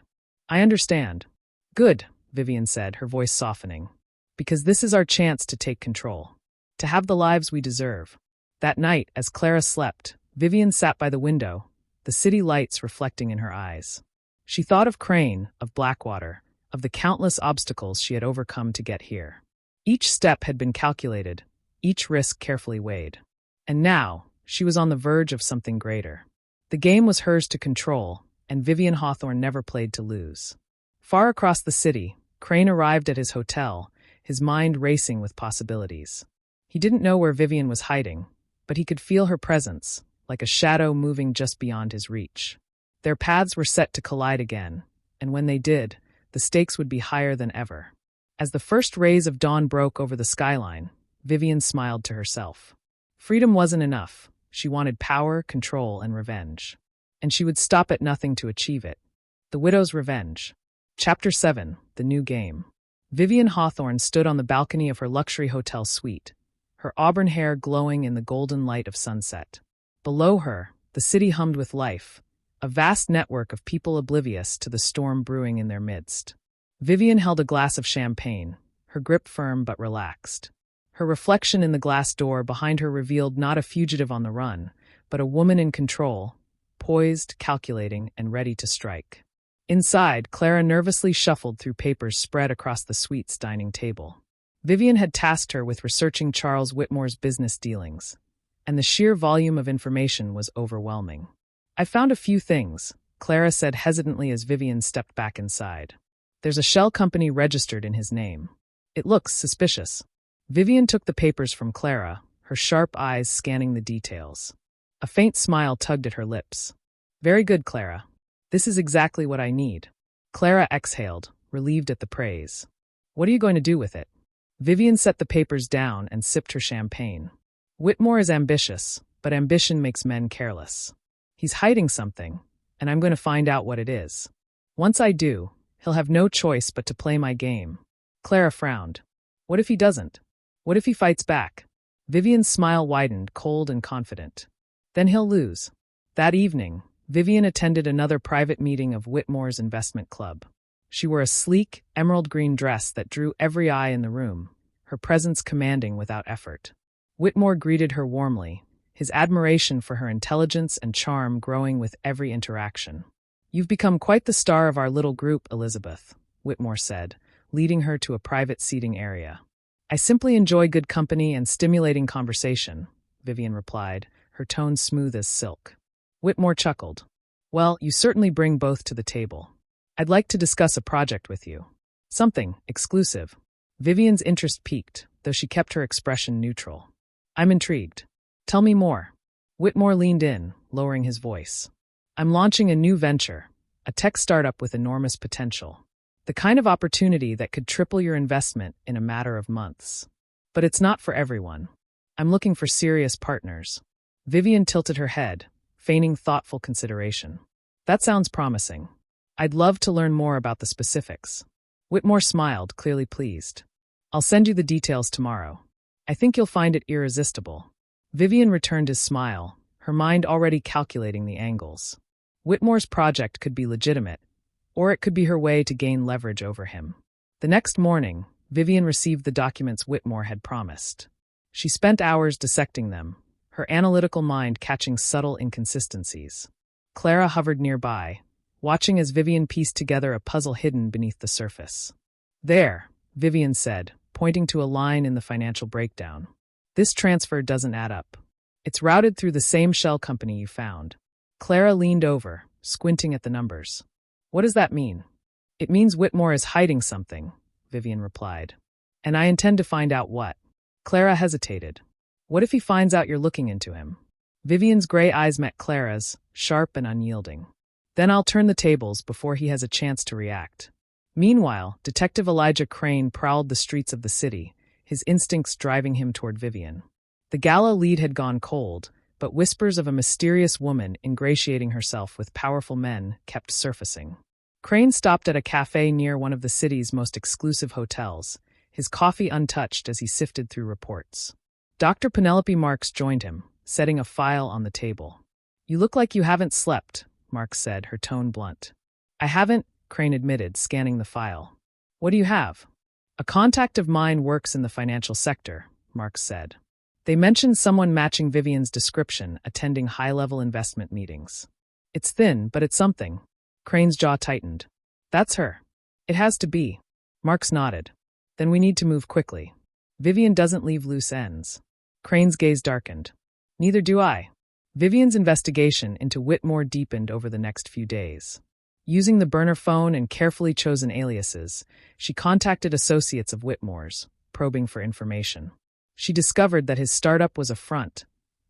I understand. Good, Vivienne said, her voice softening. Because this is our chance to take control. To have the lives we deserve. That night, as Clara slept, Vivienne sat by the window, the city lights reflecting in her eyes. She thought of Crane, of Blackwater, of the countless obstacles she had overcome to get here. Each step had been calculated, each risk carefully weighed. And now, she was on the verge of something greater. The game was hers to control, and Vivienne Hawthorne never played to lose. Far across the city, Crane arrived at his hotel, his mind racing with possibilities. He didn't know where Vivienne was hiding, but he could feel her presence, like a shadow moving just beyond his reach. Their paths were set to collide again, and when they did, the stakes would be higher than ever. As the first rays of dawn broke over the skyline, Vivienne smiled to herself. Freedom wasn't enough. She wanted power, control, and revenge. And she would stop at nothing to achieve it. The Widow's Revenge. Chapter 7, The New Game. Vivienne Hawthorne stood on the balcony of her luxury hotel suite, her auburn hair glowing in the golden light of sunset. Below her, the city hummed with life, a vast network of people oblivious to the storm brewing in their midst. Vivienne held a glass of champagne, her grip firm but relaxed. Her reflection in the glass door behind her revealed not a fugitive on the run, but a woman in control, poised, calculating, and ready to strike. Inside, Clara nervously shuffled through papers spread across the suite's dining table. Vivienne had tasked her with researching Charles Whitmore's business dealings, and the sheer volume of information was overwhelming. I found a few things, Clara said hesitantly as Vivienne stepped back inside. There's a shell company registered in his name. It looks suspicious. Vivienne took the papers from Clara, her sharp eyes scanning the details. A faint smile tugged at her lips. Very good, Clara. This is exactly what I need. Clara exhaled, relieved at the praise. What are you going to do with it? Vivienne set the papers down and sipped her champagne. Whitmore is ambitious, but ambition makes men careless. He's hiding something, and I'm going to find out what it is. Once I do, he'll have no choice but to play my game. Clara frowned. What if he doesn't? What if he fights back? Vivienne's smile widened, cold and confident. Then he'll lose. That evening, Vivienne attended another private meeting of Whitmore's investment club. She wore a sleek, emerald green dress that drew every eye in the room, her presence commanding without effort. Whitmore greeted her warmly, his admiration for her intelligence and charm growing with every interaction. You've become quite the star of our little group, Elizabeth, Whitmore said, leading her to a private seating area. I simply enjoy good company and stimulating conversation, Vivienne replied, her tone smooth as silk. Whitmore chuckled. Well, you certainly bring both to the table. I'd like to discuss a project with you. Something exclusive. Vivienne's interest piqued, though she kept her expression neutral. I'm intrigued. Tell me more. Whitmore leaned in, lowering his voice. I'm launching a new venture, a tech startup with enormous potential. The kind of opportunity that could triple your investment in a matter of months. But it's not for everyone. I'm looking for serious partners. Vivienne tilted her head, feigning thoughtful consideration. That sounds promising. I'd love to learn more about the specifics. Whitmore smiled, clearly pleased. I'll send you the details tomorrow. I think you'll find it irresistible. Vivienne returned his smile, her mind already calculating the angles. Whitmore's project could be legitimate, or it could be her way to gain leverage over him. The next morning, Vivienne received the documents Whitmore had promised. She spent hours dissecting them, her analytical mind catching subtle inconsistencies. Clara hovered nearby, watching as Vivienne pieced together a puzzle hidden beneath the surface. "There," Vivienne said, pointing to a line in the financial breakdown. "This transfer doesn't add up. It's routed through the same shell company you found." Clara leaned over, squinting at the numbers. "What does that mean?" "It means Whitmore is hiding something," Vivienne replied. "And I intend to find out what." Clara hesitated. "What if he finds out you're looking into him?" Vivienne's gray eyes met Clara's, sharp and unyielding. "Then I'll turn the tables before he has a chance to react." Meanwhile, Detective Elijah Crane prowled the streets of the city, his instincts driving him toward Vivienne. The gala lead had gone cold, but whispers of a mysterious woman ingratiating herself with powerful men kept surfacing. Crane stopped at a cafe near one of the city's most exclusive hotels, his coffee untouched as he sifted through reports. Dr. Penelope Marks joined him, setting a file on the table. "You look like you haven't slept," Marks said, her tone blunt. "I haven't," Crane admitted, scanning the file. "What do you have?" "A contact of mine works in the financial sector," Marks said. "They mentioned someone matching Vivienne's description, attending high-level investment meetings. It's thin, but it's something." Crane's jaw tightened. "That's her." "It has to be." Marks nodded. "Then we need to move quickly. Vivienne doesn't leave loose ends." Crane's gaze darkened. "Neither do I." Vivienne's investigation into Whitmore deepened over the next few days. Using the burner phone and carefully chosen aliases, she contacted associates of Whitmore's, probing for information. She discovered that his startup was a front,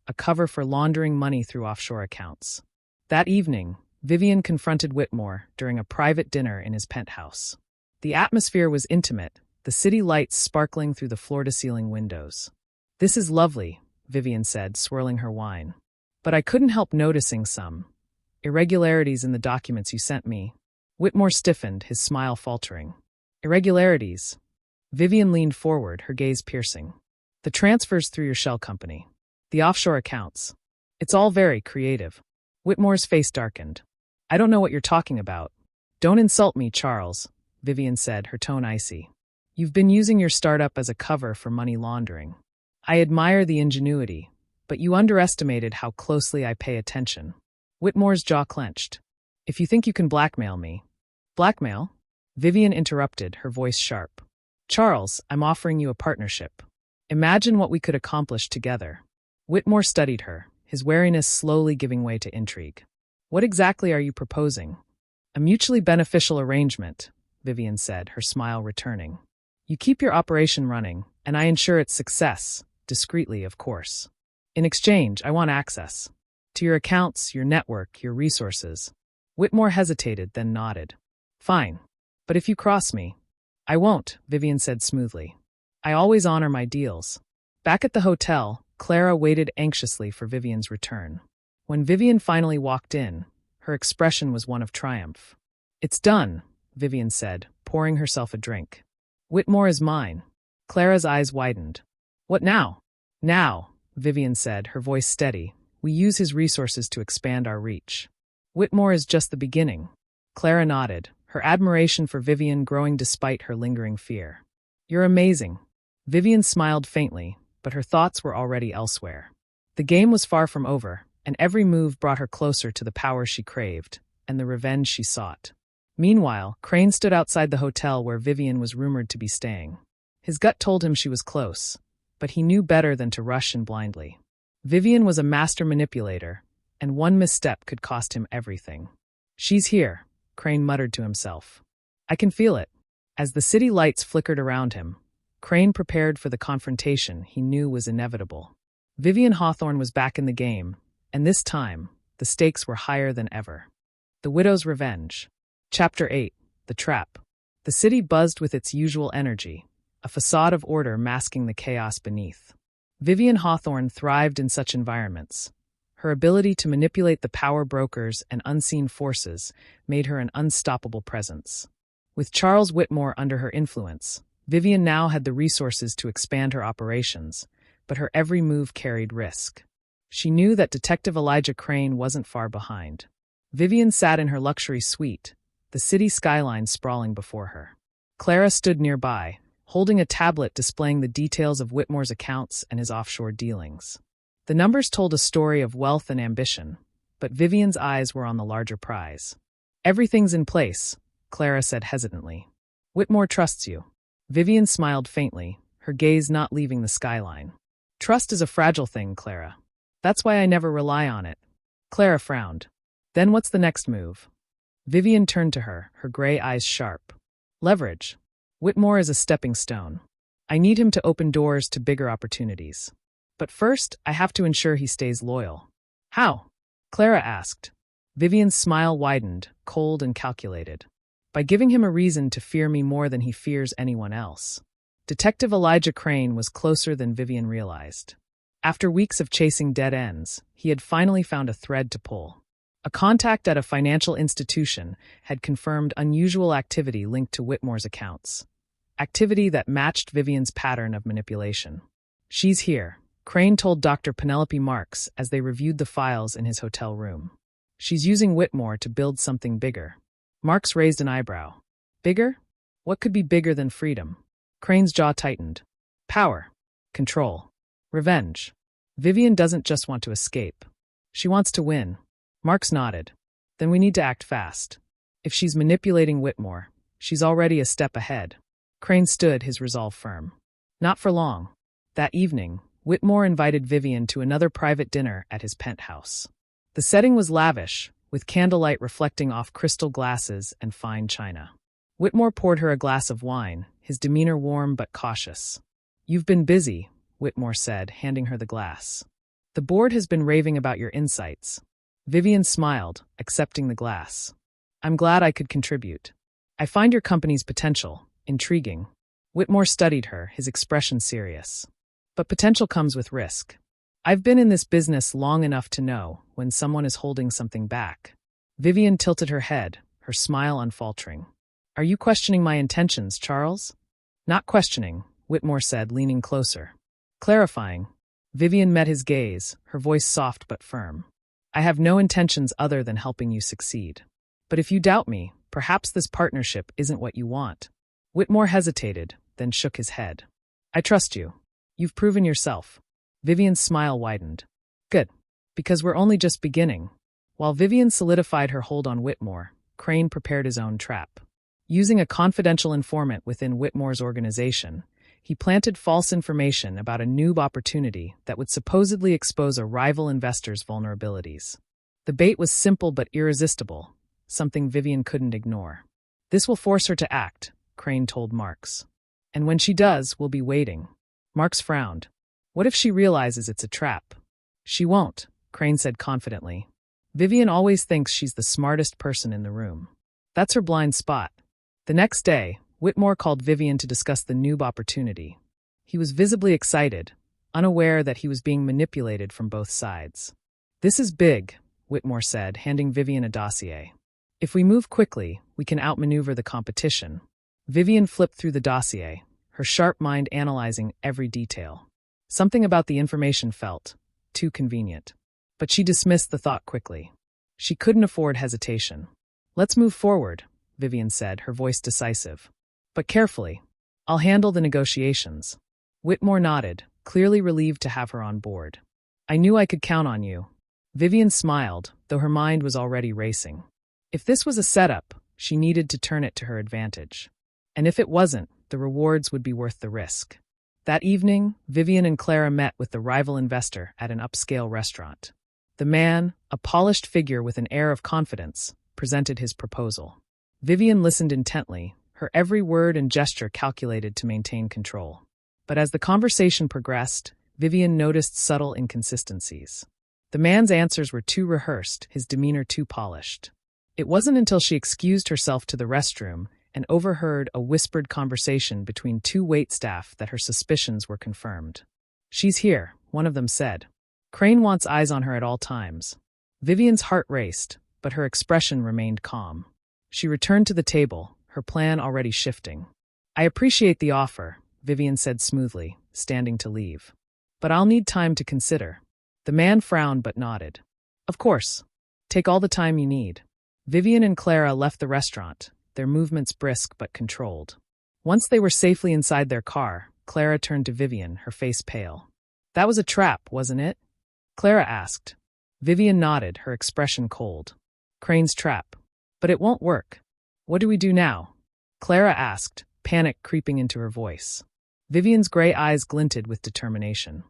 a cover for laundering money through offshore accounts. That evening, Vivienne confronted Whitmore during a private dinner in his penthouse. The atmosphere was intimate, the city lights sparkling through the floor-to-ceiling windows. "This is lovely," Vivienne said, swirling her wine. "But I couldn't help noticing some irregularities in the documents you sent me." Whitmore stiffened, his smile faltering. "Irregularities?" Vivienne leaned forward, her gaze piercing. "The transfers through your shell company. The offshore accounts. It's all very creative." Whitmore's face darkened. "I don't know what you're talking about." "Don't insult me, Charles," Vivienne said, her tone icy. "You've been using your startup as a cover for money laundering. I admire the ingenuity, but you underestimated how closely I pay attention." Whitmore's jaw clenched. "If you think you can blackmail me—" "Blackmail?" Vivienne interrupted, her voice sharp. "Charles, I'm offering you a partnership. Imagine what we could accomplish together." Whitmore studied her, his wariness slowly giving way to intrigue. "What exactly are you proposing?" "A mutually beneficial arrangement," Vivienne said, her smile returning. "You keep your operation running, and I ensure its success, discreetly, of course. In exchange, I want access to your accounts, your network, your resources." Whitmore hesitated, then nodded. "Fine. But if you cross me—" "I won't," Vivienne said smoothly. "I always honor my deals." Back at the hotel, Clara waited anxiously for Vivienne's return. When Vivienne finally walked in, her expression was one of triumph. "It's done," Vivienne said, pouring herself a drink. "Whitmore is mine." Clara's eyes widened. "What now?" "Now," Vivienne said, her voice steady, "we use his resources to expand our reach. Whitmore is just the beginning." Clara nodded, her admiration for Vivienne growing despite her lingering fear. "You're amazing." Vivienne smiled faintly, but her thoughts were already elsewhere. The game was far from over, and every move brought her closer to the power she craved, and the revenge she sought. Meanwhile, Crane stood outside the hotel where Vivienne was rumored to be staying. His gut told him she was close, but he knew better than to rush in blindly. Vivienne was a master manipulator, and one misstep could cost him everything. "She's here," Crane muttered to himself. "I can feel it." As the city lights flickered around him, Crane prepared for the confrontation he knew was inevitable. Vivienne Hawthorne was back in the game, and this time, the stakes were higher than ever. The Widow's Revenge. Chapter 8. The Trap. The city buzzed with its usual energy, a facade of order masking the chaos beneath. Vivienne Hawthorne thrived in such environments. Her ability to manipulate the power brokers and unseen forces made her an unstoppable presence. With Charles Whitmore under her influence, Vivienne now had the resources to expand her operations, but her every move carried risk. She knew that Detective Elijah Crane wasn't far behind. Vivienne sat in her luxury suite, the city skyline sprawling before her. Clara stood nearby, holding a tablet displaying the details of Whitmore's accounts and his offshore dealings. The numbers told a story of wealth and ambition, but Vivienne's eyes were on the larger prize. "Everything's in place," Clara said hesitantly. "Whitmore trusts you." Vivienne smiled faintly, her gaze not leaving the skyline. "Trust is a fragile thing, Clara. That's why I never rely on it." Clara frowned. "Then what's the next move?" Vivienne turned to her, her gray eyes sharp. "Leverage. Whitmore is a stepping stone. I need him to open doors to bigger opportunities. But first, I have to ensure he stays loyal." "How?" Clara asked. Vivienne's smile widened, cold and calculated. "By giving him a reason to fear me more than he fears anyone else." Detective Elijah Crane was closer than Vivienne realized. After weeks of chasing dead ends, he had finally found a thread to pull. A contact at a financial institution had confirmed unusual activity linked to Whitmore's accounts. Activity that matched Vivienne's pattern of manipulation. "She's here," Crane told Dr. Penelope Marks as they reviewed the files in his hotel room. "She's using Whitmore to build something bigger." Marks raised an eyebrow. "Bigger? What could be bigger than freedom?" Crane's jaw tightened. "Power. Control. Revenge. Vivienne doesn't just want to escape. She wants to win." Marks nodded. "Then we need to act fast. If she's manipulating Whitmore, she's already a step ahead." Crane stood, his resolve firm. Not for long. That evening, Whitmore invited Vivienne to another private dinner at his penthouse. The setting was lavish, with candlelight reflecting off crystal glasses and fine china. Whitmore poured her a glass of wine, his demeanor warm but cautious. "You've been busy," Whitmore said, handing her the glass. "The board has been raving about your insights." Vivienne smiled, accepting the glass. "I'm glad I could contribute. I find your company's potential intriguing." Whitmore studied her, his expression serious. "But potential comes with risk. I've been in this business long enough to know when someone is holding something back." Vivienne tilted her head, her smile unfaltering. "Are you questioning my intentions, Charles?" "Not questioning," Whitmore said, leaning closer. "Clarifying." Vivienne met his gaze, her voice soft but firm. "I have no intentions other than helping you succeed. But if you doubt me, perhaps this partnership isn't what you want." Whitmore hesitated, then shook his head. "I trust you. You've proven yourself." Vivienne's smile widened. "Good. Because we're only just beginning." While Vivienne solidified her hold on Whitmore, Crane prepared his own trap. Using a confidential informant within Whitmore's organization, he planted false information about a noob opportunity that would supposedly expose a rival investor's vulnerabilities. The bait was simple but irresistible, something Vivienne couldn't ignore. "This will force her to act," Crane told Marks. "And when she does, we'll be waiting." Marks frowned. "What if she realizes it's a trap?" "She won't," Crane said confidently. "Vivienne always thinks she's the smartest person in the room. That's her blind spot." The next day, Whitmore called Vivienne to discuss the noob opportunity. He was visibly excited, unaware that he was being manipulated from both sides. "This is big," Whitmore said, handing Vivienne a dossier. "If we move quickly, we can outmaneuver the competition." Vivienne flipped through the dossier, her sharp mind analyzing every detail. Something about the information felt too convenient. But she dismissed the thought quickly. She couldn't afford hesitation. "Let's move forward," Vivienne said, her voice decisive. "But carefully. I'll handle the negotiations." Whitmore nodded, clearly relieved to have her on board. "I knew I could count on you." Vivienne smiled, though her mind was already racing. If this was a setup, she needed to turn it to her advantage. And if it wasn't, the rewards would be worth the risk. That evening, Vivienne and Clara met with the rival investor at an upscale restaurant. The man, a polished figure with an air of confidence, presented his proposal. Vivienne listened intently, her every word and gesture calculated to maintain control. But as the conversation progressed, Vivienne noticed subtle inconsistencies. The man's answers were too rehearsed, his demeanor too polished. It wasn't until she excused herself to the restroom and overheard a whispered conversation between two waitstaff that her suspicions were confirmed. "She's here," one of them said. "Crane wants eyes on her at all times." Vivienne's heart raced, but her expression remained calm. She returned to the table, her plan already shifting. "I appreciate the offer," Vivienne said smoothly, standing to leave. But I'll need time to consider. The man frowned but nodded. Of course. Take all the time you need. Vivienne and Clara left the restaurant, their movements brisk but controlled. Once they were safely inside their car, Clara turned to Vivienne, her face pale. That was a trap, wasn't it? Clara asked. Vivienne nodded, her expression cold. Crane's trap. But it won't work. What do we do now? Clara asked, panic creeping into her voice. Vivienne's gray eyes glinted with determination.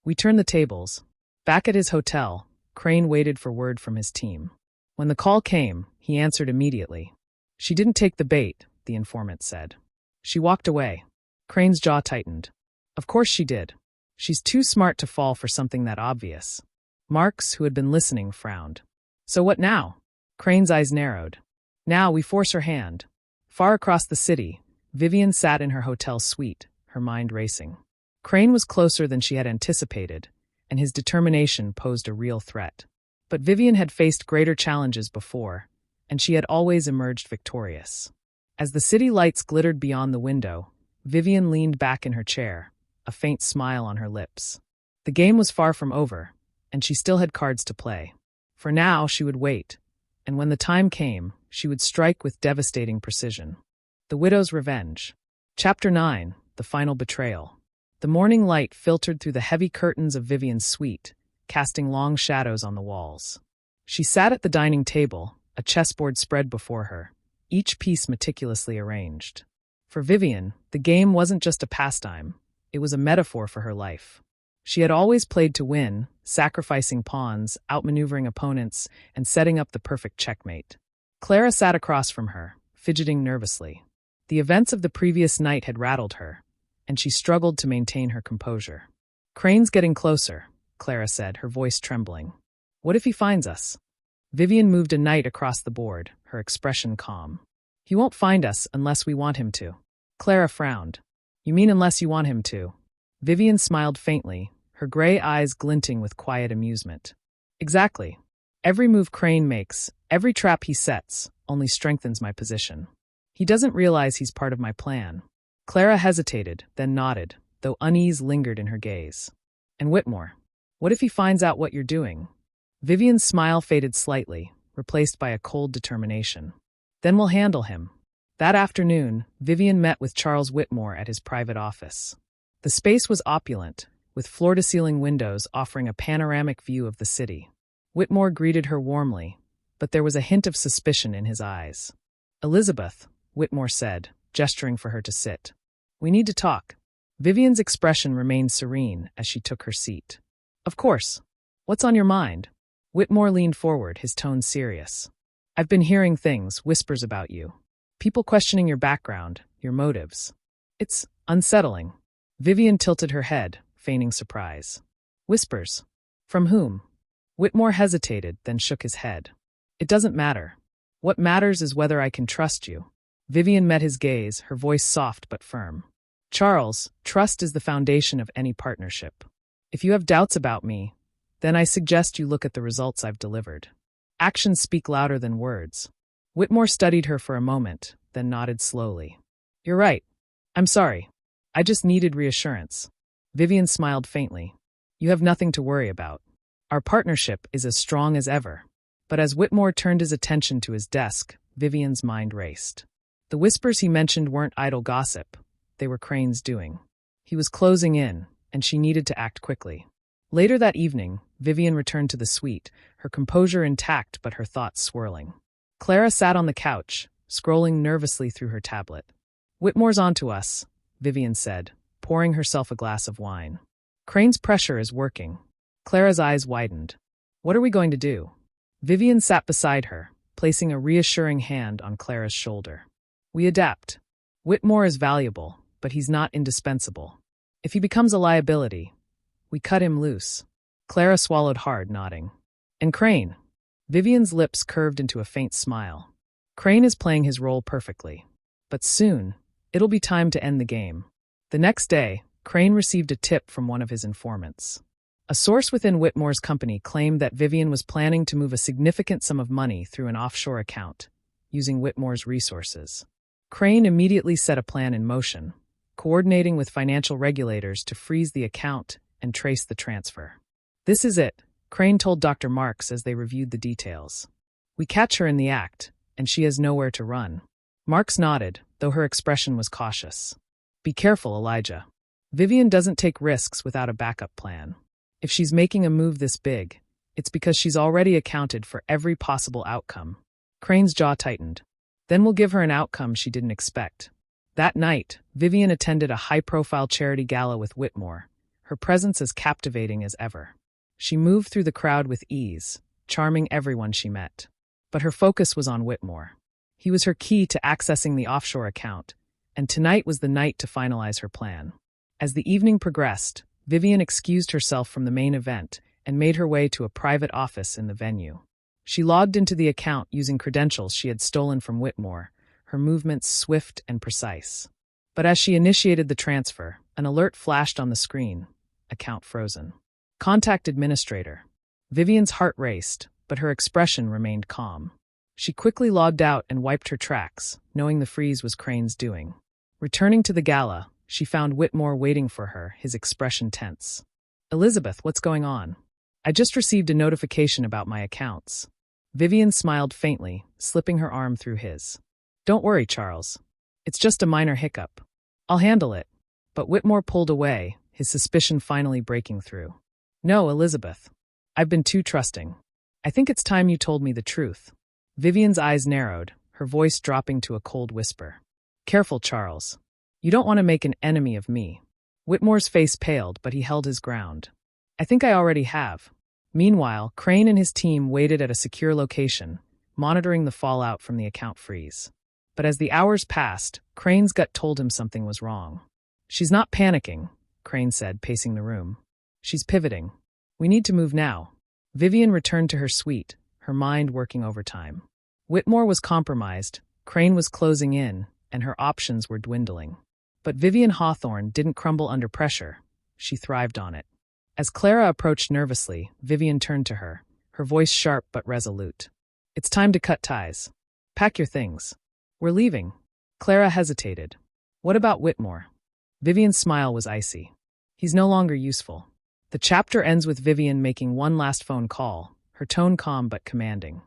We turn the tables. Back at his hotel, Crane waited for word from his team. When the call came, he answered immediately. She didn't take the bait, the informant said. She walked away. Crane's jaw tightened. Of course she did. She's too smart to fall for something that obvious. Marks, who had been listening, frowned. So what now? Crane's eyes narrowed. Now we force her hand. Far across the city, Vivienne sat in her hotel suite, her mind racing. Crane was closer than she had anticipated, and his determination posed a real threat. But Vivienne had faced greater challenges before, and she had always emerged victorious. As the city lights glittered beyond the window, Vivienne leaned back in her chair, a faint smile on her lips. The game was far from over, and she still had cards to play. For now, she would wait, and when the time came, she would strike with devastating precision. The Widow's Revenge. Chapter 9, The Final Betrayal. The morning light filtered through the heavy curtains of Vivienne's suite, casting long shadows on the walls. She sat at the dining table, a chessboard spread before her, each piece meticulously arranged. For Vivienne, the game wasn't just a pastime, it was a metaphor for her life. She had always played to win, sacrificing pawns, outmaneuvering opponents, and setting up the perfect checkmate. Clara sat across from her, fidgeting nervously. The events of the previous night had rattled her, and she struggled to maintain her composure. Crane's getting closer, Clara said, her voice trembling. What if he finds us? Vivienne moved a knight across the board, her expression calm. He won't find us unless we want him to. Clara frowned. You mean unless you want him to? Vivienne smiled faintly, her gray eyes glinting with quiet amusement. Exactly. Every move Crane makes, every trap he sets, only strengthens my position. He doesn't realize he's part of my plan. Clara hesitated, then nodded, though unease lingered in her gaze. And Whitmore, what if he finds out what you're doing? Vivienne's smile faded slightly, replaced by a cold determination. Then we'll handle him. That afternoon, Vivienne met with Charles Whitmore at his private office. The space was opulent, with floor-to-ceiling windows offering a panoramic view of the city. Whitmore greeted her warmly, but there was a hint of suspicion in his eyes. Elizabeth, Whitmore said, gesturing for her to sit. We need to talk. Vivienne's expression remained serene as she took her seat. Of course. What's on your mind? Whitmore leaned forward, his tone serious. I've been hearing things, whispers about you. People questioning your background, your motives. It's unsettling. Vivienne tilted her head, feigning surprise. Whispers. From whom? Whitmore hesitated, then shook his head. It doesn't matter. What matters is whether I can trust you. Vivienne met his gaze, her voice soft but firm. Charles, trust is the foundation of any partnership. If you have doubts about me, then I suggest you look at the results I've delivered. Actions speak louder than words. Whitmore studied her for a moment, then nodded slowly. You're right. I'm sorry. I just needed reassurance. Vivienne smiled faintly. You have nothing to worry about. Our partnership is as strong as ever. But as Whitmore turned his attention to his desk, Vivienne's mind raced. The whispers he mentioned weren't idle gossip. They were Crane's doing. He was closing in, and she needed to act quickly. Later that evening, Vivienne returned to the suite, her composure intact but her thoughts swirling. Clara sat on the couch, scrolling nervously through her tablet. Whitmore's onto us, Vivienne said, pouring herself a glass of wine. Crane's pressure is working. Clara's eyes widened. What are we going to do? Vivienne sat beside her, placing a reassuring hand on Clara's shoulder. We adapt. Whitmore is valuable, but he's not indispensable. If he becomes a liability, we cut him loose. Clara swallowed hard, nodding. And Crane? Vivienne's lips curved into a faint smile. Crane is playing his role perfectly. But soon, it'll be time to end the game. The next day, Crane received a tip from one of his informants. A source within Whitmore's company claimed that Vivienne was planning to move a significant sum of money through an offshore account, using Whitmore's resources. Crane immediately set a plan in motion, coordinating with financial regulators to freeze the account and trace the transfer. This is it, Crane told Dr. Marks as they reviewed the details. We catch her in the act, and she has nowhere to run. Marks nodded, though her expression was cautious. Be careful, Elijah. Vivienne doesn't take risks without a backup plan. If she's making a move this big, it's because she's already accounted for every possible outcome. Crane's jaw tightened. Then we'll give her an outcome she didn't expect. That night, Vivienne attended a high-profile charity gala with Whitmore, her presence as captivating as ever. She moved through the crowd with ease, charming everyone she met. But her focus was on Whitmore. He was her key to accessing the offshore account, and tonight was the night to finalize her plan. As the evening progressed, Vivienne excused herself from the main event and made her way to a private office in the venue. She logged into the account using credentials she had stolen from Whitmore, her movements swift and precise. But as she initiated the transfer, an alert flashed on the screen. Account frozen. Contact administrator. Vivienne's heart raced, but her expression remained calm. She quickly logged out and wiped her tracks, knowing the freeze was Crane's doing. Returning to the gala, she found Whitmore waiting for her, his expression tense. Elizabeth, what's going on? I just received a notification about my accounts. Vivienne smiled faintly, slipping her arm through his. Don't worry, Charles. It's just a minor hiccup. I'll handle it. But Whitmore pulled away, his suspicion finally breaking through. No, Elizabeth. I've been too trusting. I think it's time you told me the truth. Vivienne's eyes narrowed, her voice dropping to a cold whisper. Careful, Charles. You don't want to make an enemy of me. Whitmore's face paled, but he held his ground. I think I already have. Meanwhile, Crane and his team waited at a secure location, monitoring the fallout from the account freeze. But as the hours passed, Crane's gut told him something was wrong. She's not panicking, Crane said, pacing the room. She's pivoting. We need to move now. Vivienne returned to her suite, her mind working overtime. Whitmore was compromised, Crane was closing in, and her options were dwindling. But Vivienne Hawthorne didn't crumble under pressure. She thrived on it. As Clara approached nervously, Vivienne turned to her, her voice sharp but resolute. It's time to cut ties. Pack your things. We're leaving. Clara hesitated. What about Whitmore? Vivienne's smile was icy. He's no longer useful. The chapter ends with Vivienne making one last phone call, her tone calm but commanding.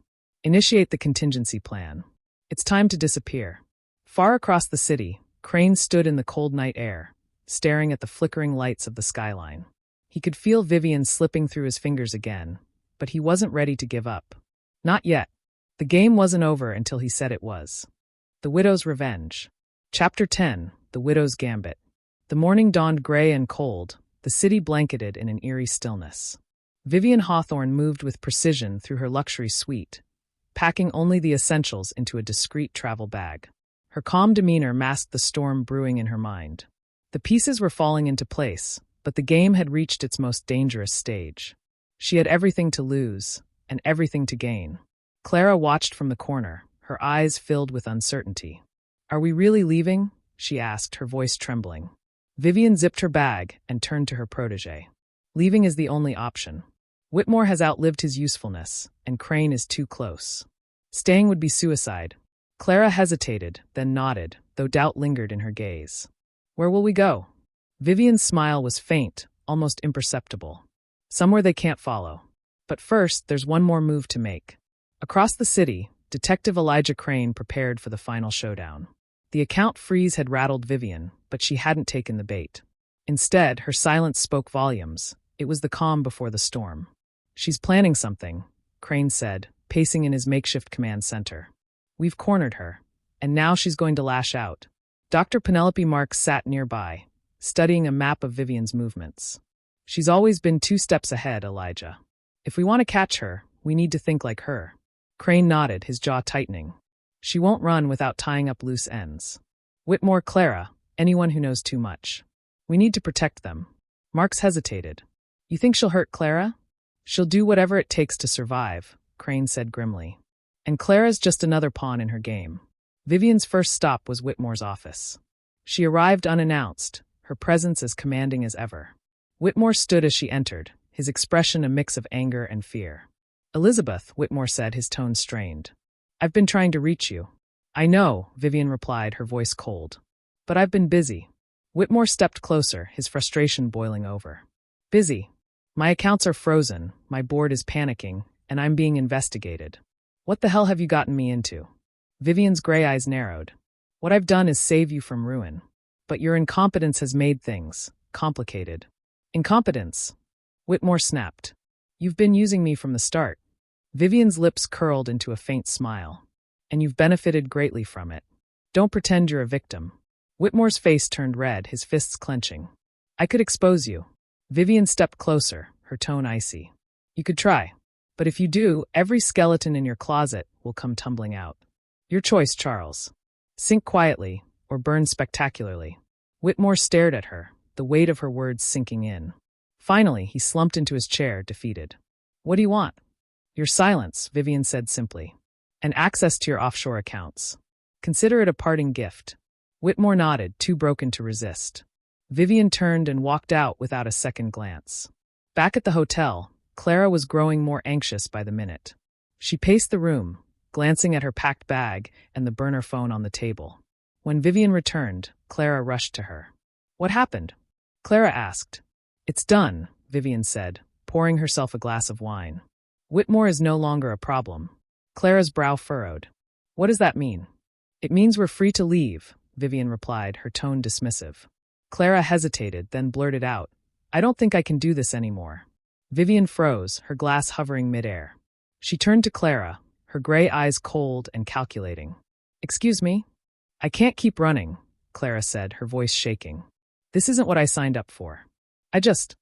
Initiate the contingency plan. It's time to disappear. Far across the city, Crane stood in the cold night air, staring at the flickering lights of the skyline. He could feel Vivienne slipping through his fingers again, but he wasn't ready to give up. Not yet. The game wasn't over until he said it was. The Widow's Revenge. Chapter 10, The Widow's Gambit. The morning dawned gray and cold, the city blanketed in an eerie stillness. Vivienne Hawthorne moved with precision through her luxury suite, packing only the essentials into a discreet travel bag. Her calm demeanor masked the storm brewing in her mind. The pieces were falling into place, but the game had reached its most dangerous stage. She had everything to lose, and everything to gain. Clara watched from the corner, her eyes filled with uncertainty. Are we really leaving? She asked, her voice trembling. Vivienne zipped her bag and turned to her protégé. Leaving is the only option. Whitmore has outlived his usefulness, and Crane is too close. Staying would be suicide. Clara hesitated, then nodded, though doubt lingered in her gaze. Where will we go? Vivienne's smile was faint, almost imperceptible. Somewhere they can't follow. But first, there's one more move to make. Across the city, Detective Elijah Crane prepared for the final showdown. The account freeze had rattled Vivienne, but she hadn't taken the bait. Instead, her silence spoke volumes. It was the calm before the storm. She's planning something, Crane said, pacing in his makeshift command center. We've cornered her, and now she's going to lash out. Dr. Penelope Marks sat nearby, studying a map of Vivienne's movements. She's always been 2 steps ahead, Elijah. If we want to catch her, we need to think like her. Crane nodded, his jaw tightening. She won't run without tying up loose ends. Whitmore, Clara, anyone who knows too much. We need to protect them. Marks hesitated. You think she'll hurt Clara? She'll do whatever it takes to survive, Crane said grimly. And Clara's just another pawn in her game. Vivienne's first stop was Whitmore's office. She arrived unannounced, her presence as commanding as ever. Whitmore stood as she entered, his expression a mix of anger and fear. Elizabeth, Whitmore said, his tone strained. I've been trying to reach you. I know, Vivienne replied, her voice cold. But I've been busy. Whitmore stepped closer, his frustration boiling over. Busy. My accounts are frozen, my board is panicking, and I'm being investigated. What the hell have you gotten me into? Vivienne's gray eyes narrowed. What I've done is save you from ruin. But your incompetence has made things complicated. Incompetence? Whitmore snapped. You've been using me from the start. Vivienne's lips curled into a faint smile. And you've benefited greatly from it. Don't pretend you're a victim. Whitmore's face turned red, his fists clenching. I could expose you. Vivienne stepped closer, her tone icy. You could try. But if you do, every skeleton in your closet will come tumbling out. Your choice, Charles. Sink quietly, or burn spectacularly. Whitmore stared at her, the weight of her words sinking in. Finally, he slumped into his chair, defeated. What do you want? Your silence, Vivienne said simply. And access to your offshore accounts. Consider it a parting gift. Whitmore nodded, too broken to resist. Vivienne turned and walked out without a second glance. Back at the hotel, Clara was growing more anxious by the minute. She paced the room, glancing at her packed bag and the burner phone on the table. When Vivienne returned, Clara rushed to her. What happened? Clara asked. It's done, Vivienne said, pouring herself a glass of wine. Whitmore is no longer a problem. Clara's brow furrowed. What does that mean? It means we're free to leave, Vivienne replied, her tone dismissive. Clara hesitated, then blurted out, I don't think I can do this anymore. Vivienne froze, her glass hovering midair. She turned to Clara, her gray eyes cold and calculating. Excuse me? I can't keep running, Clara said, her voice shaking. This isn't what I signed up for. I just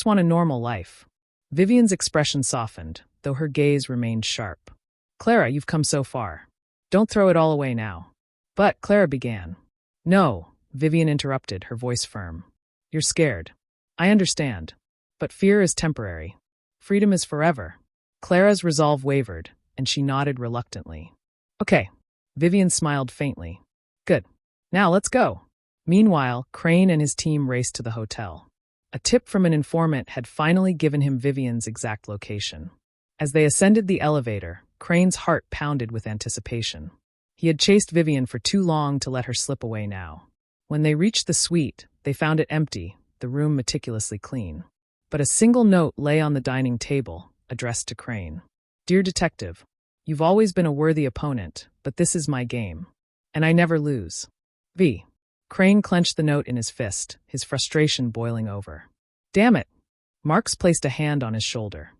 want a normal life. Vivienne's expression softened, though her gaze remained sharp. Clara, you've come so far. Don't throw it all away now. But, Clara began. No, Vivienne interrupted, her voice firm. You're scared. I understand. But fear is temporary. Freedom is forever. Clara's resolve wavered, and she nodded reluctantly. Okay. Vivienne smiled faintly. Good. Now let's go. Meanwhile, Crane and his team raced to the hotel. A tip from an informant had finally given him Vivienne's exact location. As they ascended the elevator, Crane's heart pounded with anticipation. He had chased Vivienne for too long to let her slip away now. When they reached the suite, they found it empty, the room meticulously clean. But a single note lay on the dining table, addressed to Crane. Dear Detective, you've always been a worthy opponent, but this is my game. And I never lose. V. Crane clenched the note in his fist, his frustration boiling over. Damn it! Marks placed a hand on his shoulder.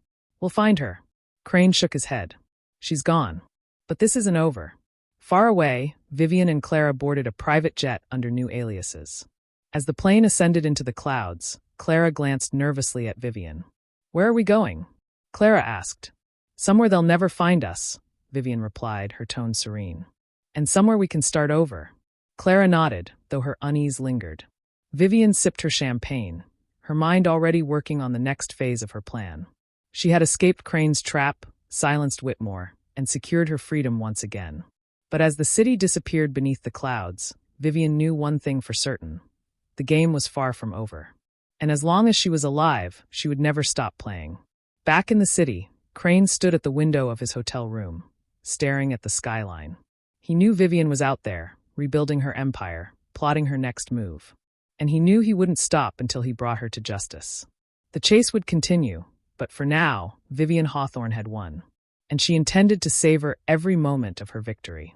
We'll find her. Crane shook his head. She's gone. But this isn't over. Far away, Vivienne and Clara boarded a private jet under new aliases. As the plane ascended into the clouds, Clara glanced nervously at Vivienne. Where are we going? Clara asked. Somewhere they'll never find us, Vivienne replied, her tone serene. And somewhere we can start over. Clara nodded, though her unease lingered. Vivienne sipped her champagne, her mind already working on the next phase of her plan. She had escaped Crane's trap, silenced Whitmore, and secured her freedom once again. But as the city disappeared beneath the clouds, Vivienne knew one thing for certain. The game was far from over. And as long as she was alive, she would never stop playing. Back in the city, Crane stood at the window of his hotel room, staring at the skyline. He knew Vivienne was out there, rebuilding her empire, plotting her next move. And he knew he wouldn't stop until he brought her to justice. The chase would continue, but for now, Vivienne Hawthorne had won. And she intended to savor every moment of her victory.